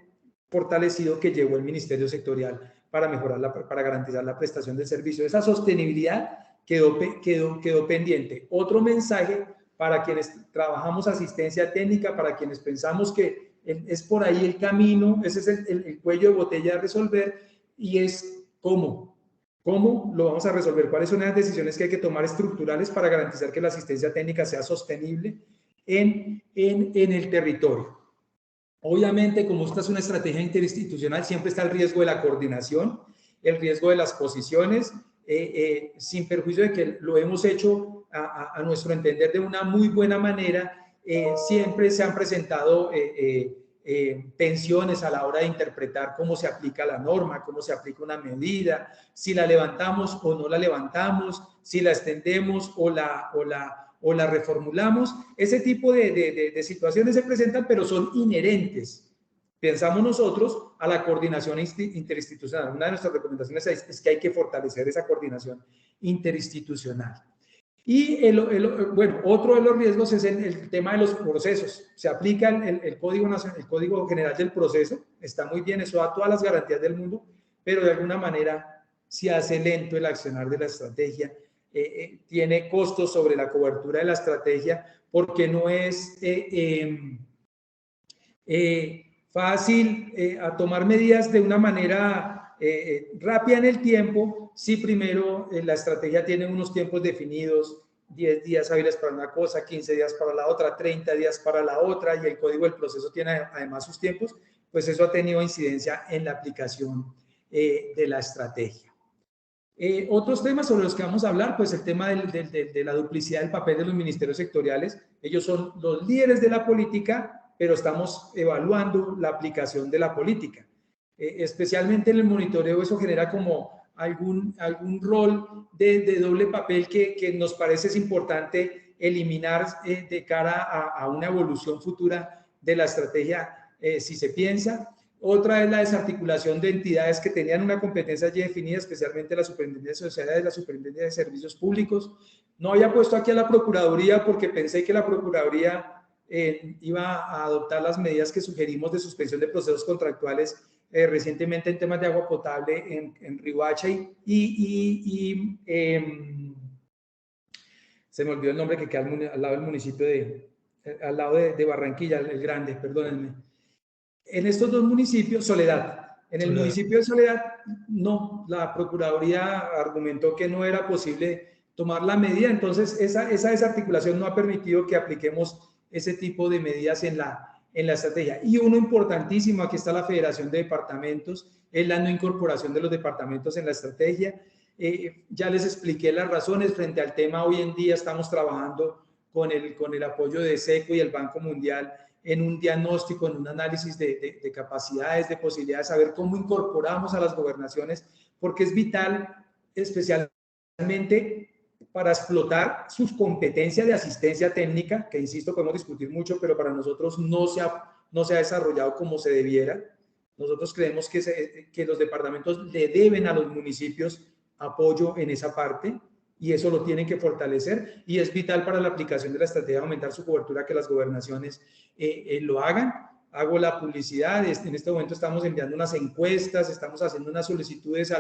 fortalecido que llevó el Ministerio Sectorial para mejorar, para garantizar la prestación del servicio. Esa sostenibilidad quedó pendiente. Otro mensaje para quienes trabajamos asistencia técnica, para quienes pensamos que es por ahí el camino, ese es el cuello de botella a resolver, y es cómo lo vamos a resolver, cuáles son las decisiones que hay que tomar estructurales para garantizar que la asistencia técnica sea sostenible en el territorio. Obviamente, como esta es una estrategia interinstitucional, siempre está el riesgo de la coordinación, el riesgo de las posiciones, sin perjuicio de que lo hemos hecho a nuestro entender de una muy buena manera. Siempre se han presentado tensiones a la hora de interpretar cómo se aplica la norma, cómo se aplica una medida, si la levantamos o no la levantamos, si la extendemos o la reformulamos. Ese tipo de situaciones se presentan, pero son inherentes pensamos nosotros, a la coordinación interinstitucional. Una de nuestras recomendaciones es que hay que fortalecer esa coordinación interinstitucional. Y bueno, otro de los riesgos es el tema de los procesos. Se aplica el Código General del Proceso, está muy bien, eso da todas las garantías del mundo, pero de alguna manera se hace lento el accionar de la estrategia, tiene costos sobre la cobertura de la estrategia, porque no es fácil a tomar medidas de una manera rápida en el tiempo, si primero la estrategia tiene unos tiempos definidos, 10 días hábiles para una cosa, 15 días para la otra, 30 días para la otra, y el código del proceso tiene además sus tiempos, pues eso ha tenido incidencia en la aplicación de la estrategia. Otros temas sobre los que vamos a hablar, pues el tema de la duplicidad del papel de los ministerios sectoriales. Ellos son los líderes de la política, pero estamos evaluando la aplicación de la política. Especialmente en el monitoreo, eso genera como algún rol de doble papel que nos parece es importante eliminar de cara a una evolución futura de la estrategia, si se piensa. Otra es la desarticulación de entidades que tenían una competencia ya definida, especialmente la Superintendencia de Sociedades, la Superintendencia de Servicios Públicos. No había puesto aquí a la Procuraduría porque pensé que la Procuraduría iba a adoptar las medidas que sugerimos de suspensión de procesos contractuales recientemente en temas de agua potable en Riohacha se me olvidó el nombre que queda al lado del municipio al lado de Barranquilla, el Grande, perdónenme. En estos dos municipios, Soledad. En el municipio de Soledad, no, la Procuraduría argumentó que no era posible tomar la medida, entonces esa desarticulación no ha permitido que apliquemos ese tipo de medidas en la estrategia. Y uno importantísimo, aquí está la Federación de Departamentos, es la no incorporación de los departamentos en la estrategia. Ya les expliqué las razones frente al tema. Hoy en día estamos trabajando con el apoyo de SECO y el Banco Mundial en un diagnóstico, en un análisis de capacidades, de posibilidades, saber cómo incorporamos a las gobernaciones, porque es vital, especialmente para explotar sus competencias de asistencia técnica, que insisto, podemos discutir mucho, pero para nosotros no se ha desarrollado como se debiera. Nosotros creemos que los departamentos le deben a los municipios apoyo en esa parte, y eso lo tienen que fortalecer, y es vital para la aplicación de la estrategia aumentar su cobertura, que las gobernaciones lo hagan. Hago la publicidad, en este momento estamos enviando unas encuestas, estamos haciendo unas solicitudes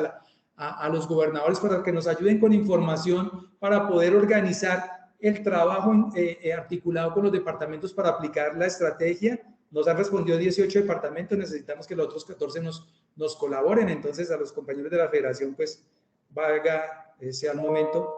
a los gobernadores para que nos ayuden con información para poder organizar el trabajo articulado con los departamentos para aplicar la estrategia. Nos han respondido 18 departamentos, necesitamos que los otros 14 nos colaboren, entonces a los compañeros de la federación pues sea el momento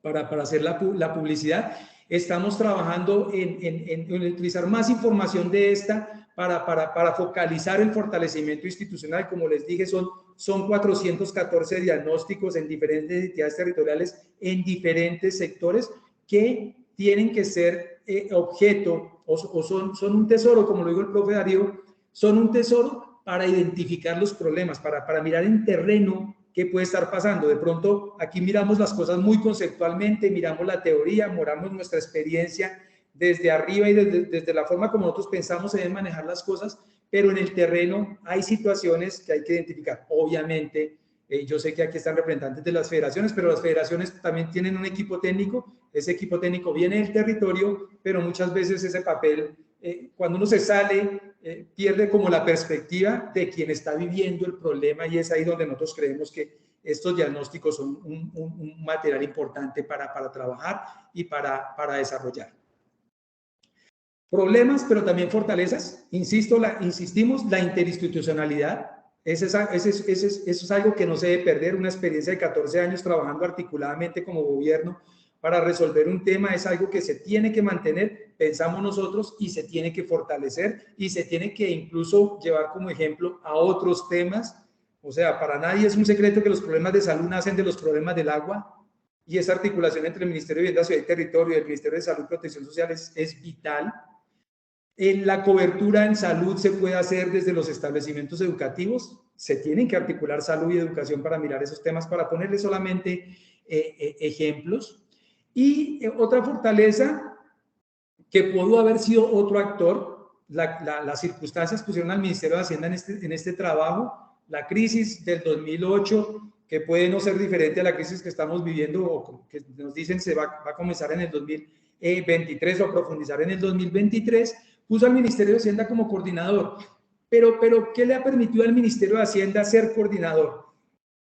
para hacer la publicidad. Estamos trabajando en utilizar más información de esta para focalizar el fortalecimiento institucional. Como les dije, son 414 diagnósticos en diferentes entidades territoriales, en diferentes sectores, que tienen que ser objeto o son un tesoro, como lo dijo el profe Darío, son un tesoro para identificar los problemas, para mirar en terreno qué puede estar pasando. De pronto aquí miramos las cosas muy conceptualmente, miramos la teoría, miramos nuestra experiencia desde arriba y desde la forma como nosotros pensamos se deben manejar las cosas, pero en el terreno hay situaciones que hay que identificar. Obviamente, yo sé que aquí están representantes de las federaciones, pero las federaciones también tienen un equipo técnico. Ese equipo técnico viene del territorio, pero muchas veces ese papel, cuando uno se sale, pierde como la perspectiva de quien está viviendo el problema, y es ahí donde nosotros creemos que estos diagnósticos son un material importante para trabajar y para desarrollar. Problemas, pero también fortalezas. Insistimos, la interinstitucionalidad. Eso es algo que no se debe perder. Una experiencia de 14 años trabajando articuladamente como gobierno para resolver un tema es algo que se tiene que mantener, pensamos nosotros, y se tiene que fortalecer, y se tiene que incluso llevar como ejemplo a otros temas. O sea, para nadie es un secreto que los problemas de salud nacen de los problemas del agua, y esa articulación entre el Ministerio de Vivienda, Ciudad y Territorio y el Ministerio de Salud y Protección Social es vital. La cobertura en salud se puede hacer desde los establecimientos educativos. Se tienen que articular salud y educación para mirar esos temas, para ponerle solamente ejemplos. Y otra fortaleza que pudo haber sido otro actor, las circunstancias pusieron al Ministerio de Hacienda en este trabajo. La crisis del 2008, que puede no ser diferente a la crisis que estamos viviendo o que nos dicen se va a comenzar en el 2023 o profundizar en el 2023, puso al Ministerio de Hacienda como coordinador. Pero ¿qué le ha permitido al Ministerio de Hacienda ser coordinador?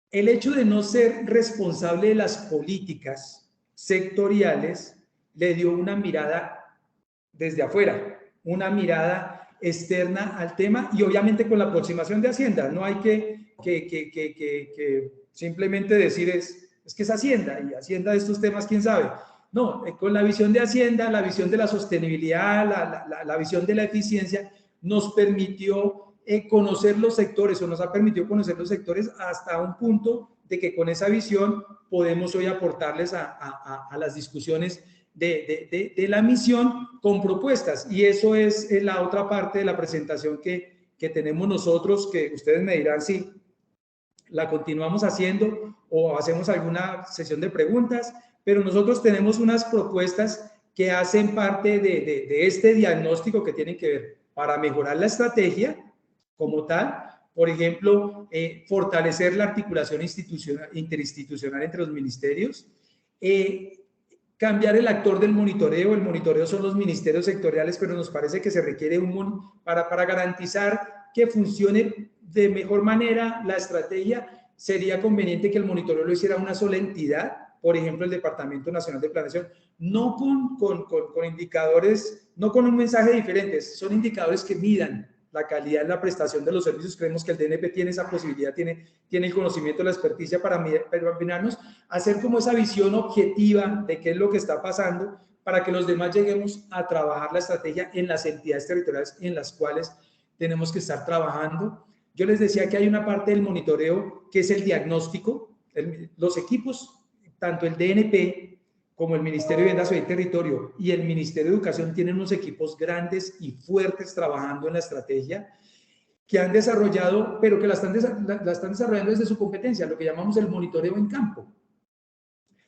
El hecho de no ser responsable de las políticas sectoriales le dio una mirada desde afuera, una mirada externa al tema y obviamente con la aproximación de Hacienda. No hay que simplemente decir es que es Hacienda y Hacienda de estos temas, quién sabe. No, con la visión de Hacienda, la visión de la sostenibilidad, la visión de la eficiencia, nos permitió conocer los sectores o nos ha permitido conocer los sectores hasta un punto de que con esa visión podemos hoy aportarles a las discusiones de la misión con propuestas. Y eso es la otra parte de la presentación que tenemos nosotros, que ustedes me dirán si la continuamos haciendo o hacemos alguna sesión de preguntas, pero nosotros tenemos unas propuestas que hacen parte de este diagnóstico que tienen que ver para mejorar la estrategia como tal. Por ejemplo, fortalecer la articulación interinstitucional entre los ministerios, cambiar el actor del monitoreo. El monitoreo son los ministerios sectoriales, pero nos parece que se requiere para garantizar que funcione de mejor manera la estrategia. Sería conveniente que el monitoreo lo hiciera una sola entidad, por ejemplo, el Departamento Nacional de Planeación, no con indicadores, no con un mensaje diferente, son indicadores que midan la calidad en la prestación de los servicios. Creemos que el DNP tiene esa posibilidad, tiene el conocimiento, la experticia para mirarnos, hacer como esa visión objetiva de qué es lo que está pasando, para que los demás lleguemos a trabajar la estrategia en las entidades territoriales en las cuales tenemos que estar trabajando. Yo les decía que hay una parte del monitoreo que es el diagnóstico. Los equipos, tanto el DNP como el Ministerio de Vivienda, Ciudad y Territorio y el Ministerio de Educación, tienen unos equipos grandes y fuertes trabajando en la estrategia que han desarrollado, pero que la están desarrollando desde su competencia, lo que llamamos el monitoreo en campo.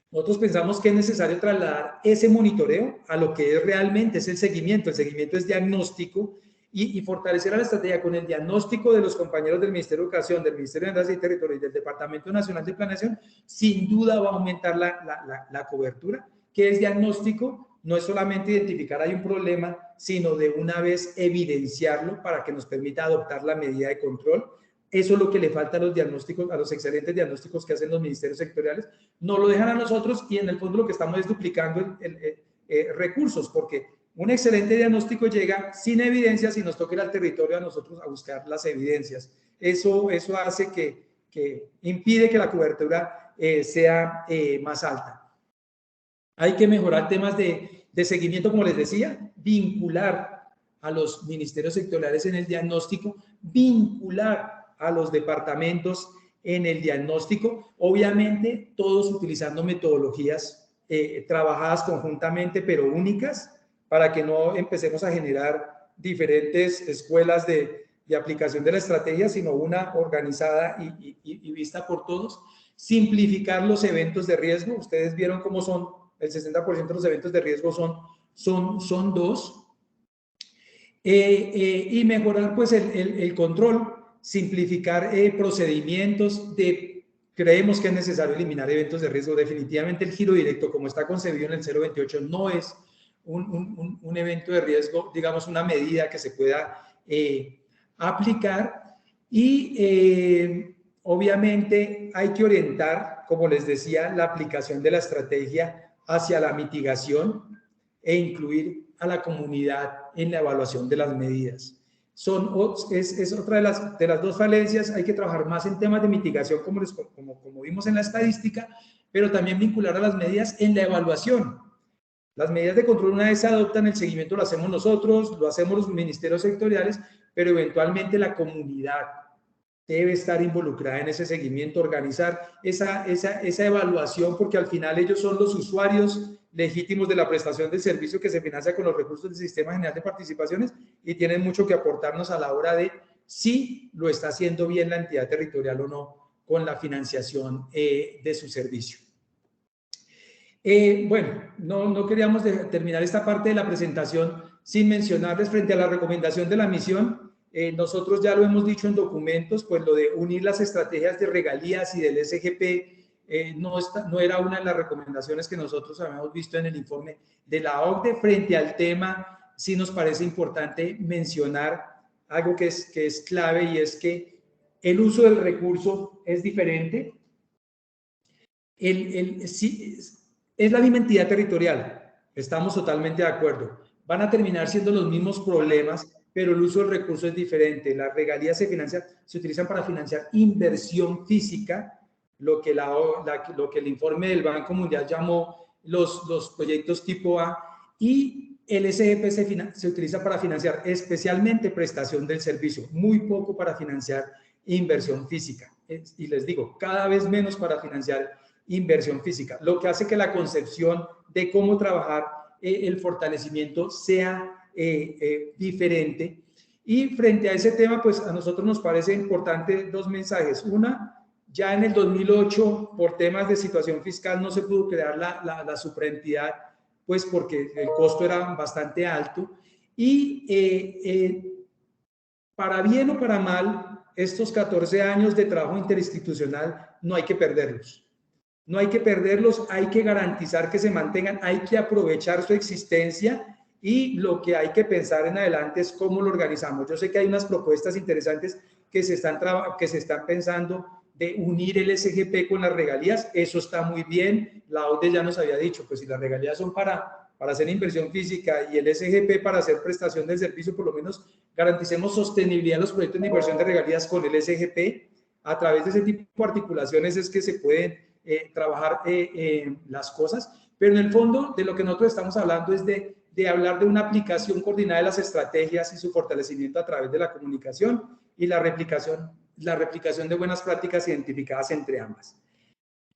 Nosotros pensamos que es necesario trasladar ese monitoreo a lo que es realmente es el seguimiento. El seguimiento es diagnóstico y fortalecer a la estrategia con el diagnóstico de los compañeros del Ministerio de Educación, del Ministerio de Vivienda y Territorio y del Departamento Nacional de Planeación. Sin duda va a aumentar la cobertura. ¿Qué es diagnóstico? No es solamente identificar hay un problema, sino de una vez evidenciarlo para que nos permita adoptar la medida de control. Eso es lo que le falta a los diagnósticos, a los excelentes diagnósticos que hacen los ministerios sectoriales. No lo dejan a nosotros y en el fondo lo que estamos es duplicando recursos, porque un excelente diagnóstico llega sin evidencias y nos toca ir al territorio a nosotros a buscar las evidencias. Eso hace que impide que la cobertura sea más alta. Hay que mejorar temas de seguimiento, como les decía, vincular a los ministerios sectoriales en el diagnóstico, vincular a los departamentos en el diagnóstico, obviamente todos utilizando metodologías trabajadas conjuntamente pero únicas, para que no empecemos a generar diferentes escuelas de aplicación de la estrategia, sino una organizada y vista por todos. Simplificar los eventos de riesgo. Ustedes vieron cómo son, el 60% de los eventos de riesgo son dos. Y mejorar pues el control, simplificar procedimientos. Creemos que es necesario eliminar eventos de riesgo. Definitivamente el giro directo, como está concebido en el 028, no es un evento de riesgo, digamos, una medida que se pueda aplicar. Y obviamente hay que orientar, como les decía, la aplicación de la estrategia hacia la mitigación e incluir a la comunidad en la evaluación de las medidas. Es otra de las dos falencias. Hay que trabajar más en temas de mitigación, como vimos en la estadística, pero también vincular a las medidas en la evaluación. Las medidas de control, una vez se adoptan, el seguimiento lo hacemos nosotros, lo hacemos los ministerios sectoriales, pero eventualmente la comunidad debe estar involucrada en ese seguimiento, organizar esa evaluación, porque al final ellos son los usuarios legítimos de la prestación del servicio que se financia con los recursos del Sistema General de Participaciones y tienen mucho que aportarnos a la hora de si lo está haciendo bien la entidad territorial o no con la financiación de su servicio. Bueno, no queríamos terminar esta parte de la presentación sin mencionarles frente a la recomendación de la misión. Nosotros ya lo hemos dicho en documentos, pues lo de unir las estrategias de regalías y del SGP no era una de las recomendaciones que nosotros habíamos visto en el informe de la OCDE. Frente al tema, sí nos parece importante mencionar algo que es clave, y es que el uso del recurso es diferente. Sí, es la misma entidad territorial, estamos totalmente de acuerdo. Van a terminar siendo los mismos problemas, pero el uso del recurso es diferente. Las regalías se utilizan para financiar inversión física, lo que el informe del Banco Mundial llamó los proyectos tipo A, y el SGP se utiliza para financiar especialmente prestación del servicio, muy poco para financiar inversión física. Y les digo, cada vez menos para financiar inversión física, lo que hace que la concepción de cómo trabajar el fortalecimiento sea diferente. Y frente a ese tema, pues a nosotros nos parece importante dos mensajes. Una, ya en el 2008, por temas de situación fiscal, no se pudo crear la superentidad, pues porque el costo era bastante alto. Y para bien o para mal, estos 14 años de trabajo interinstitucional no hay que perderlos. No hay que perderlos, hay que garantizar que se mantengan, hay que aprovechar su existencia, y lo que hay que pensar en adelante es cómo lo organizamos. Yo sé que hay unas propuestas interesantes que se están pensando de unir el SGP con las regalías. Eso está muy bien. La OCDE ya nos había dicho, pues si las regalías son para hacer inversión física y el SGP para hacer prestación del servicio, por lo menos garanticemos sostenibilidad de los proyectos de inversión de regalías con el SGP. A través de ese tipo de articulaciones es que se pueden trabajar las cosas, pero en el fondo de lo que nosotros estamos hablando es de hablar de una aplicación coordinada de las estrategias y su fortalecimiento a través de la comunicación y la replicación de buenas prácticas identificadas entre ambas.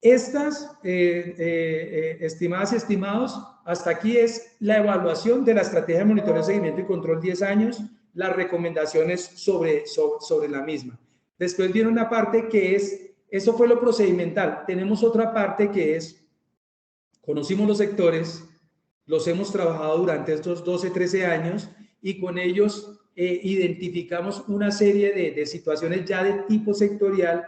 Estas, estimadas y estimados, hasta aquí es la evaluación de la estrategia de monitoreo, seguimiento y control 10 años, las recomendaciones sobre la misma. Después viene una parte que es, eso fue lo procedimental. Tenemos otra parte que es, conocimos los sectores, los hemos trabajado durante estos 12, 13 años, y con ellos identificamos una serie de situaciones ya de tipo sectorial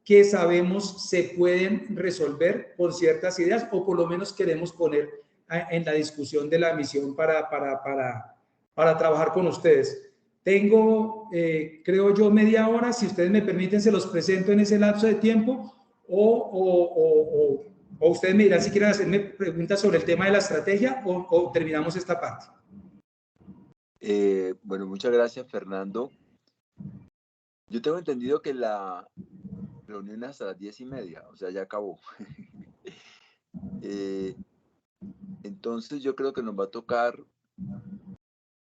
que sabemos se pueden resolver con ciertas ideas, o por lo menos queremos poner en la discusión de la misión para trabajar con ustedes. Tengo, creo yo, media hora. Si ustedes me permiten, se los presento en ese lapso de tiempo, o ustedes me dirán si quieren hacerme preguntas sobre el tema de la estrategia, o terminamos esta parte. Bueno, muchas gracias, Fernando. Yo tengo entendido que la reunión es hasta las 10:30, o sea, ya acabó. Entonces yo creo que nos va a tocar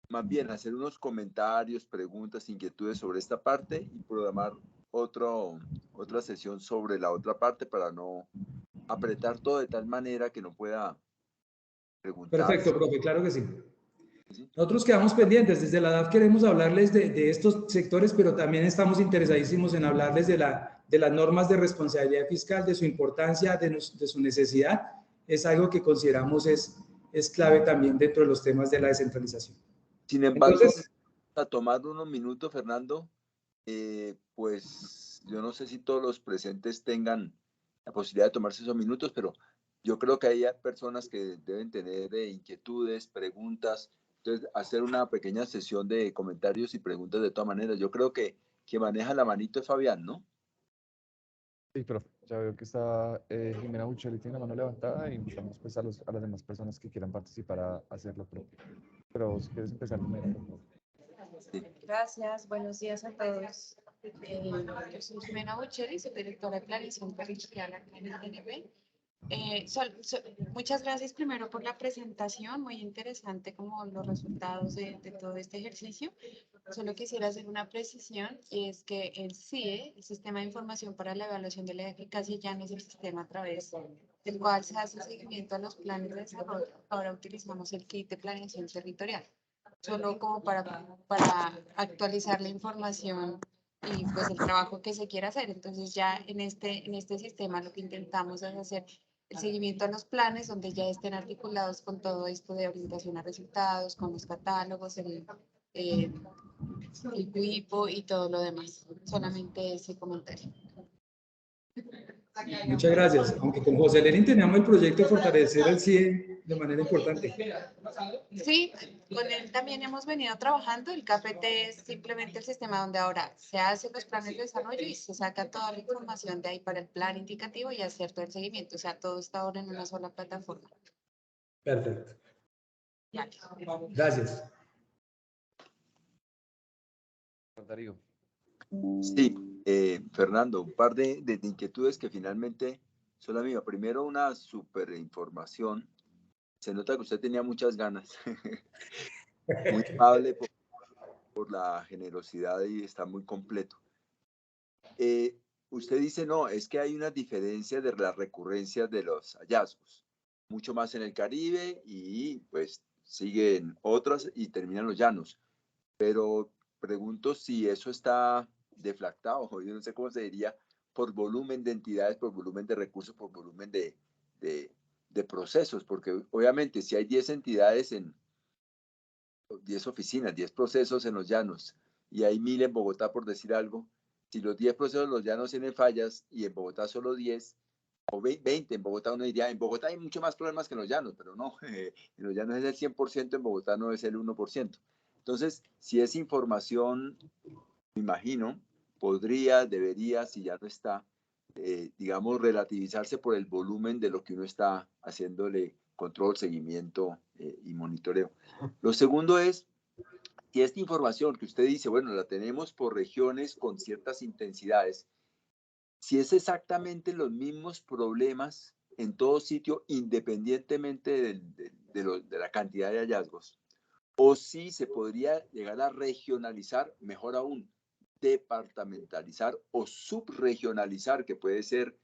más bien hacer unos comentarios, preguntas, inquietudes sobre esta parte, y programar otra sesión sobre la otra parte para no apretar todo de tal manera que no pueda preguntar. Perfecto, profe, claro que sí. Nosotros quedamos pendientes. Desde la DAF queremos hablarles de estos sectores, pero también estamos interesadísimos en hablarles de las normas de responsabilidad fiscal, de su importancia, de su necesidad. Es algo que consideramos es clave también dentro de los temas de la descentralización. Sin embargo, entonces, a tomar unos minutos, Fernando, pues yo no sé si todos los presentes tengan la posibilidad de tomarse esos minutos, pero yo creo que hay personas que deben tener inquietudes, preguntas. Entonces, hacer una pequeña sesión de comentarios y preguntas de todas maneras. Yo creo que maneja la manito es Fabián, ¿no? Sí, profe, ya veo que está Jimena Buccelli, tiene la mano levantada, y invitamos pues a las demás personas que quieran participar a hacer lo propio. Pero si quieres empezar primero, por favor. Sí. Gracias, buenos días a todos. Yo soy Jimena Buccelli, soy directora de Planeación Territorial acá en el DNP. Muchas gracias primero por la presentación, muy interesante como los resultados de todo este ejercicio. Solo quisiera hacer una precisión, y es que el CIE, el Sistema de Información para la Evaluación de la Eficacia, ya no es el sistema a través del cual se hace seguimiento a los planes de desarrollo. Ahora utilizamos el kit de planeación territorial, solo como para actualizar la información y pues el trabajo que se quiera hacer. Entonces ya en este sistema lo que intentamos es hacer el seguimiento a los planes, donde ya estén articulados con todo esto de orientación a resultados, con los catálogos, el CUIPO y todo lo demás. Solamente ese comentario. Muchas gracias. Aunque con José Lenín teníamos el proyecto de fortalecer el CIE de manera importante. Sí, con él también hemos venido trabajando. El KPT es simplemente el sistema donde ahora se hacen los planes de desarrollo y se saca toda la información de ahí para el plan indicativo y hacer todo el seguimiento. O sea, todo está ahora en una sola plataforma. Perfecto. Vale. Gracias. Darío. Sí, Fernando, un par de inquietudes que finalmente son la misma. Primero, una súper información. Se nota que usted tenía muchas ganas. Muy amable por la generosidad y está muy completo. Usted dice, no, es que hay una diferencia de las recurrencias de los hallazgos. Mucho más en el Caribe y pues siguen otras y terminan los llanos. Pero pregunto si eso está deflactado, yo no sé cómo se diría, por volumen de entidades, por volumen de recursos, por volumen de procesos, porque obviamente si hay 10 entidades en 10 oficinas, 10 procesos en los llanos, y hay 1000 en Bogotá, por decir algo, si los 10 procesos en los llanos tienen fallas y en Bogotá solo 10, o 20 en Bogotá, uno diría, en Bogotá hay mucho más problemas que en los llanos, pero no, en los llanos es el 100%, en Bogotá no es el 1%. Entonces, si es información, me imagino, podría, debería, si ya no está, digamos, relativizarse por el volumen de lo que uno está haciéndole control, seguimiento y monitoreo. Lo segundo es, si esta información que usted dice, bueno, la tenemos por regiones con ciertas intensidades, si es exactamente los mismos problemas en todo sitio, independientemente de la cantidad de hallazgos, o si se podría llegar a regionalizar, mejor aún, departamentalizar o subregionalizar, que puede ser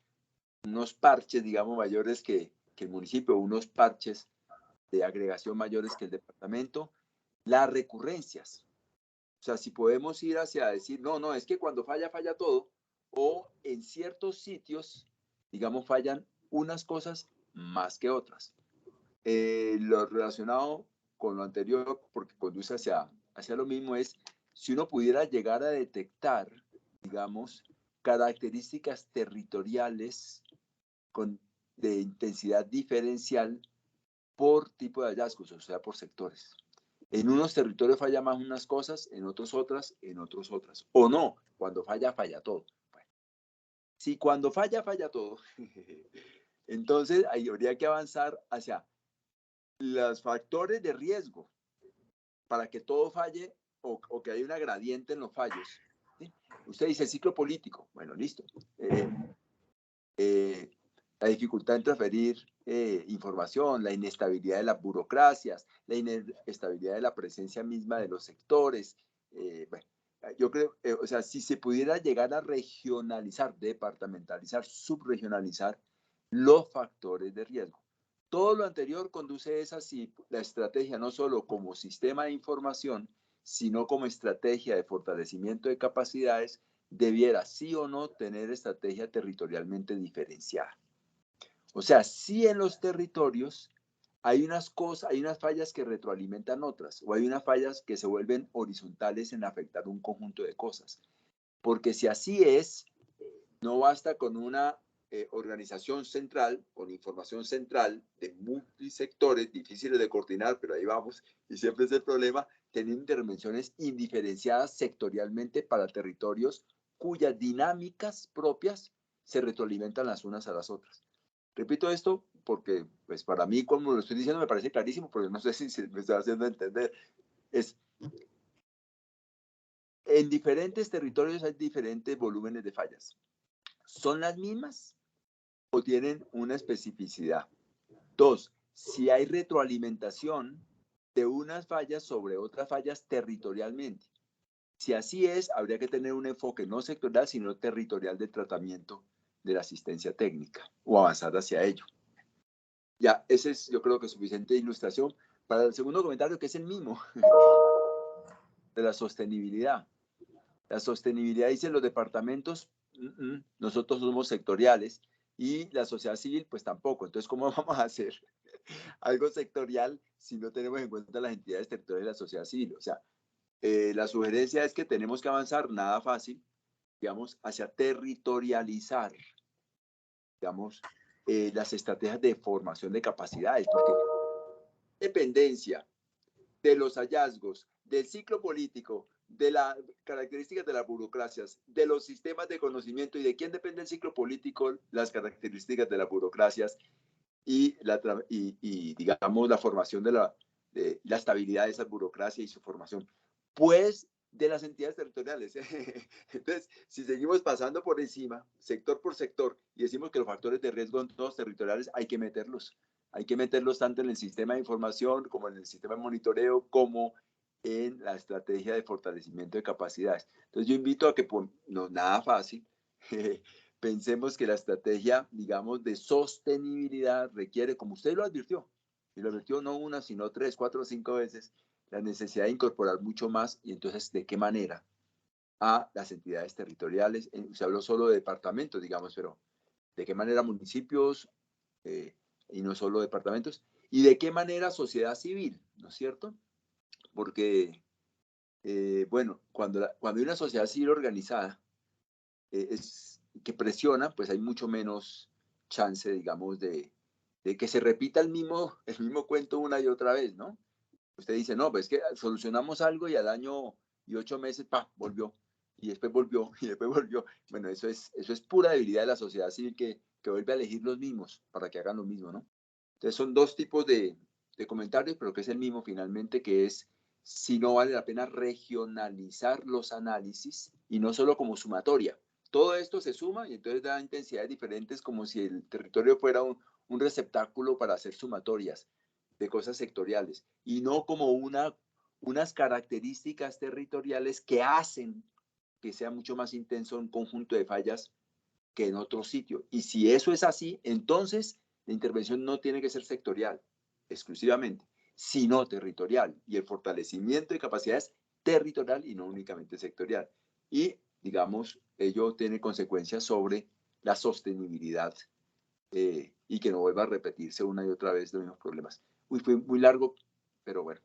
unos parches, digamos, mayores que el municipio, unos parches de agregación mayores que el departamento, las recurrencias. O sea, si podemos ir hacia decir, no, es que cuando falla, falla todo, o en ciertos sitios, digamos, fallan unas cosas más que otras. Lo relacionado con lo anterior, porque conduce hacia lo mismo, es si uno pudiera llegar a detectar, digamos, características territoriales de intensidad diferencial por tipo de hallazgos, o sea, por sectores. En unos territorios falla más unas cosas, en otros otras, en otros otras. O no, cuando falla, falla todo. Bueno, si cuando falla, falla todo, entonces ahí habría que avanzar hacia los factores de riesgo para que todo falle o que haya una gradiente en los fallos. ¿Sí? Usted dice ciclo político. Bueno, listo. La dificultad en transferir información, la inestabilidad de las burocracias, la inestabilidad de la presencia misma de los sectores. Bueno, yo creo, o sea, si se pudiera llegar a regionalizar, departamentalizar, subregionalizar los factores de riesgo. Todo lo anterior conduce es así la estrategia no solo como sistema de información, sino como estrategia de fortalecimiento de capacidades, debiera sí o no tener estrategia territorialmente diferenciada. O sea, sí en los territorios hay unas cosas, hay unas fallas que retroalimentan otras, o hay unas fallas que se vuelven horizontales en afectar un conjunto de cosas. Porque si así es, no basta con una organización central, con información central de multisectores, difíciles de coordinar, pero ahí vamos, y siempre es el problema, tener intervenciones indiferenciadas sectorialmente para territorios cuyas dinámicas propias se retroalimentan las unas a las otras. Repito esto porque, pues para mí, como lo estoy diciendo, me parece clarísimo, pero no sé si me estoy haciendo entender. En diferentes territorios hay diferentes volúmenes de fallas. ¿Son las mismas o tienen una especificidad? 2, si hay retroalimentación de unas fallas sobre otras fallas territorialmente. Si así es, habría que tener un enfoque no sectorial, sino territorial del tratamiento de la asistencia técnica o avanzar hacia ello. Ya, ese es, yo creo que suficiente ilustración para el segundo comentario, que es el mismo, de la sostenibilidad. La sostenibilidad dice los departamentos, nosotros somos sectoriales Y la sociedad civil, pues tampoco. Entonces, ¿cómo vamos a hacer algo sectorial si no tenemos en cuenta las entidades territoriales de la sociedad civil? O sea, la sugerencia es que tenemos que avanzar, nada fácil, digamos, hacia territorializar, digamos, las estrategias de formación de capacidades, porque dependencia de los hallazgos, del ciclo político, de las características de las burocracias, de los sistemas de conocimiento y de quién depende el ciclo político, las características de las burocracias y digamos, la formación de la estabilidad de esa burocracia y su formación, pues de las entidades territoriales. Entonces, si seguimos pasando por encima, sector por sector, y decimos que los factores de riesgo en todos territoriales hay que meterlos. Hay que meterlos tanto en el sistema de información como en el sistema de monitoreo, como en la estrategia de fortalecimiento de capacidades. Entonces yo invito a que, no nada fácil, pensemos que la estrategia, digamos, de sostenibilidad requiere, como usted lo advirtió, y lo advirtió no una, sino 3, 4, 5 veces, la necesidad de incorporar mucho más, y entonces, ¿de qué manera? A las entidades territoriales, se habló solo de departamentos, digamos, pero ¿de qué manera municipios, y no solo departamentos? ¿Y de qué manera sociedad civil? ¿No es cierto? Porque, bueno, cuando hay una sociedad civil organizada que presiona, pues hay mucho menos chance, digamos, de que se repita el mismo cuento una y otra vez, ¿no? Usted dice, no, pues que solucionamos algo y al año y 8 meses, ¡pam!, volvió. Y después volvió, y después volvió. Bueno, eso es pura debilidad de la sociedad civil que vuelve a elegir los mismos para que hagan lo mismo, ¿no? Entonces son dos tipos de comentarios, pero que es el mismo finalmente, que es si no vale la pena regionalizar los análisis y no solo como sumatoria. Todo esto se suma y entonces da intensidades diferentes, como si el territorio fuera un receptáculo para hacer sumatorias de cosas sectoriales y no como unas características territoriales que hacen que sea mucho más intenso un conjunto de fallas que en otro sitio. Y si eso es así, entonces la intervención no tiene que ser sectorial exclusivamente, sino territorial, y el fortalecimiento de capacidades territorial y no únicamente sectorial. Y, digamos, ello tiene consecuencias sobre la sostenibilidad y que no vuelva a repetirse una y otra vez los mismos problemas. Uy, fue muy largo, pero bueno.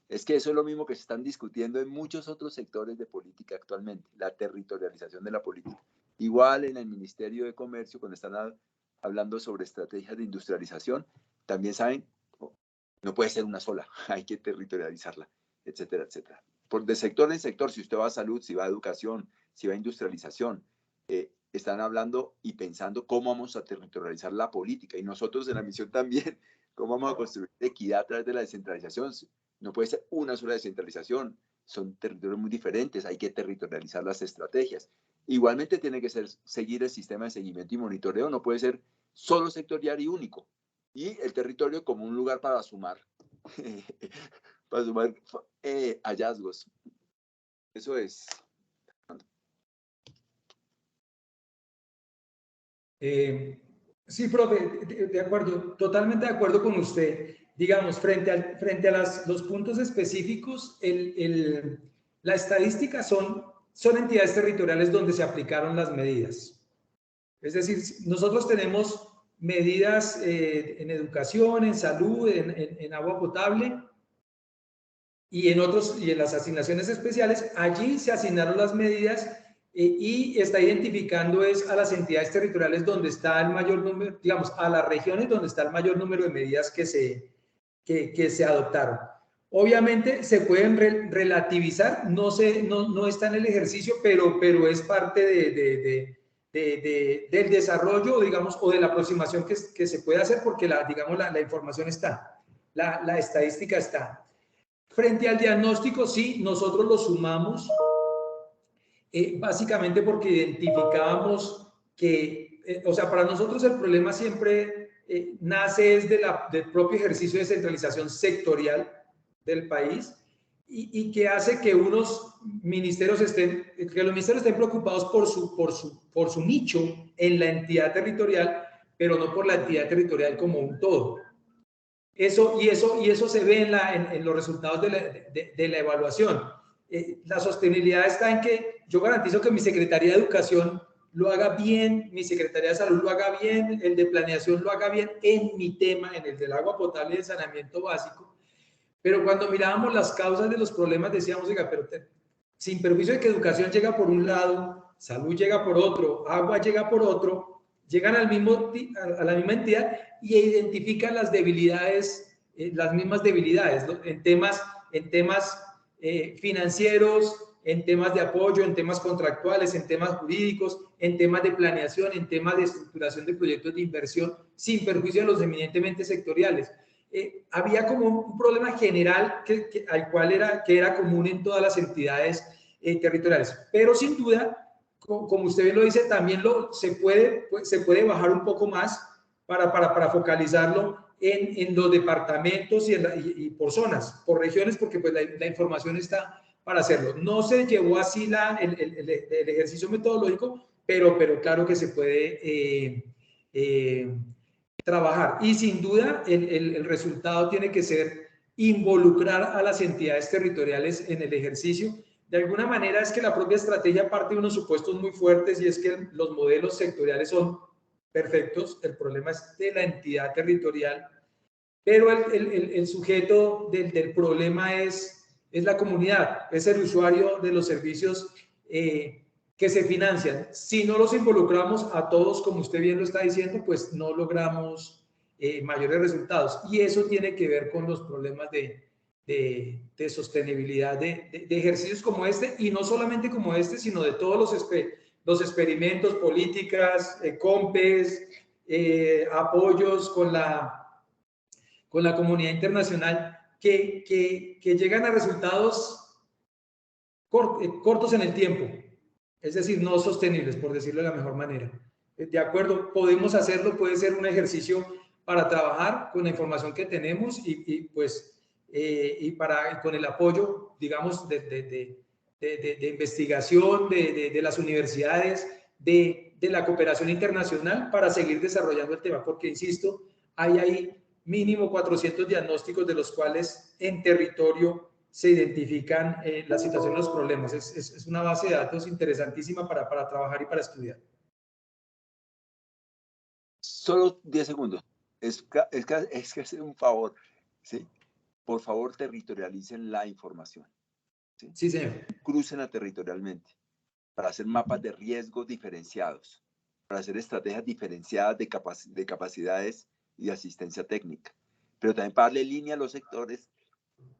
Es que eso es lo mismo que se están discutiendo en muchos otros sectores de política actualmente, la territorialización de la política. Igual en el Ministerio de Comercio, cuando están hablando sobre estrategias de industrialización, también saben, no puede ser una sola, hay que territorializarla, etcétera, etcétera. Por de sector en sector, si usted va a salud, si va a educación, si va a industrialización, están hablando y pensando cómo vamos a territorializar la política. Y nosotros en la misión también, cómo vamos a construir equidad a través de la descentralización. No puede ser una sola descentralización, son territorios muy diferentes, hay que territorializar las estrategias. Igualmente tiene que seguir el sistema de seguimiento y monitoreo, no puede ser solo sectorial y único. Y el territorio como un lugar para sumar, hallazgos. Eso es. Sí, profe, de acuerdo, totalmente de acuerdo con usted. Digamos, frente a los puntos específicos, la estadística son entidades territoriales donde se aplicaron las medidas. Es decir, nosotros tenemos medidas en educación, en salud, en agua potable y en las asignaciones especiales. Allí se asignaron las medidas y está identificando a las entidades territoriales donde está el mayor número, digamos, a las regiones donde está el mayor número de medidas que se adoptaron. Obviamente se pueden relativizar, no está en el ejercicio, pero es parte del desarrollo, digamos, o de la aproximación que se puede hacer, porque digamos, la información está, la estadística está. Frente al diagnóstico, sí, nosotros lo sumamos, básicamente porque identificábamos que, o sea, para nosotros el problema siempre nace del propio ejercicio de centralización sectorial del país y que hace que los ministerios estén preocupados por su nicho en la entidad territorial, pero no por la entidad territorial como un todo. Eso se ve en los resultados de la evaluación. La sostenibilidad está en que yo garantizo que mi Secretaría de Educación lo haga bien, mi Secretaría de Salud lo haga bien, el de Planeación lo haga bien en mi tema, en el del agua potable y el saneamiento básico. Pero cuando mirábamos las causas de los problemas decíamos, oiga, pero sin perjuicio de que educación llega por un lado, salud llega por otro, agua llega por otro, llegan a la misma entidad y identifican las debilidades, las mismas debilidades, ¿no? en temas financieros, en temas de apoyo, en temas contractuales, en temas jurídicos, en temas de planeación, en temas de estructuración de proyectos de inversión, sin perjuicio de los eminentemente sectoriales. Había como un problema general que era común en todas las entidades territoriales, pero sin duda, como usted bien lo dice, también se puede bajar un poco más para focalizarlo en los departamentos y por zonas, por regiones, porque pues la información está para hacerlo. No se llevó así el ejercicio metodológico, pero claro que se puede trabajar. Y sin duda el resultado tiene que ser involucrar a las entidades territoriales en el ejercicio. De alguna manera es que la propia estrategia parte de unos supuestos muy fuertes y es que los modelos sectoriales son perfectos, el problema es de la entidad territorial, pero el sujeto del problema es la comunidad, es el usuario de los servicios que se financian. Si no los involucramos a todos, como usted bien lo está diciendo, pues no logramos mayores resultados. Y eso tiene que ver con los problemas de sostenibilidad de ejercicios como este, y no solamente como este, sino de todos los experimentos, políticas, COMPES, apoyos con la comunidad internacional que llegan a resultados cortos en el tiempo, es decir, no sostenibles, por decirlo de la mejor manera. De acuerdo, podemos hacerlo, puede ser un ejercicio para trabajar con la información que tenemos y con el apoyo, digamos, de investigación de las universidades, de la cooperación internacional para seguir desarrollando el tema, porque, insisto, hay ahí mínimo 400 diagnósticos de los cuales en territorio se identifican la situación de los problemas. Es una base de datos interesantísima para trabajar y para estudiar. Solo 10 segundos. Es que hacer un favor, ¿sí? Por favor, territorialicen la información. ¿Sí? Sí, señor. Crucenla territorialmente para hacer mapas de riesgos diferenciados, para hacer estrategias diferenciadas de capacidades y de asistencia técnica, pero también para darle línea a los sectores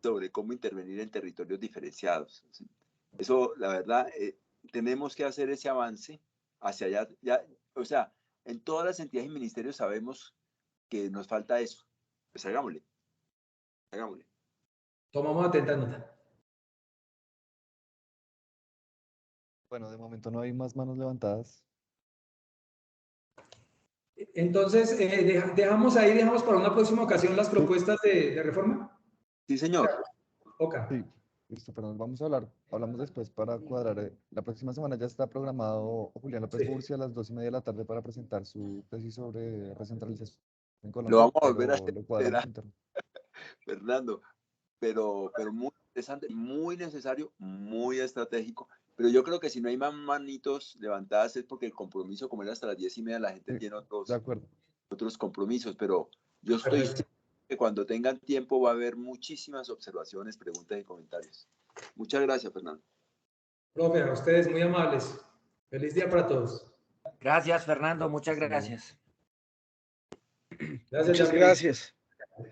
sobre cómo intervenir en territorios diferenciados. ¿Sí? Eso, la verdad, tenemos que hacer ese avance hacia allá. Ya, o sea, en todas las entidades y ministerios sabemos que nos falta eso. Pues hagámosle. Hagámosle. Tomamos atenta nota. Bueno, de momento no hay más manos levantadas. Entonces, dejamos para una próxima ocasión las propuestas de reforma. Sí, señor. Ok. Sí, listo, pero hablamos después para cuadrar. La próxima semana ya está programado Julián López Murcia a las 2:30 de la tarde para presentar su tesis sobre recentralización en Colombia. Lo vamos a volver a hacer, lo cuadramos interno. Fernando, pero muy interesante, muy necesario, muy estratégico. Pero yo creo que si no hay más manitos levantadas es porque el compromiso, como era hasta las 10:30, la gente tiene De acuerdo. otros compromisos. Pero yo estoy seguro que cuando tengan tiempo va a haber muchísimas observaciones, preguntas y comentarios. Muchas gracias, Fernando. Profe, a ustedes muy amables. Feliz día para todos. Gracias, Fernando. Muchas gracias. Gracias, Muchas Gabriel. gracias.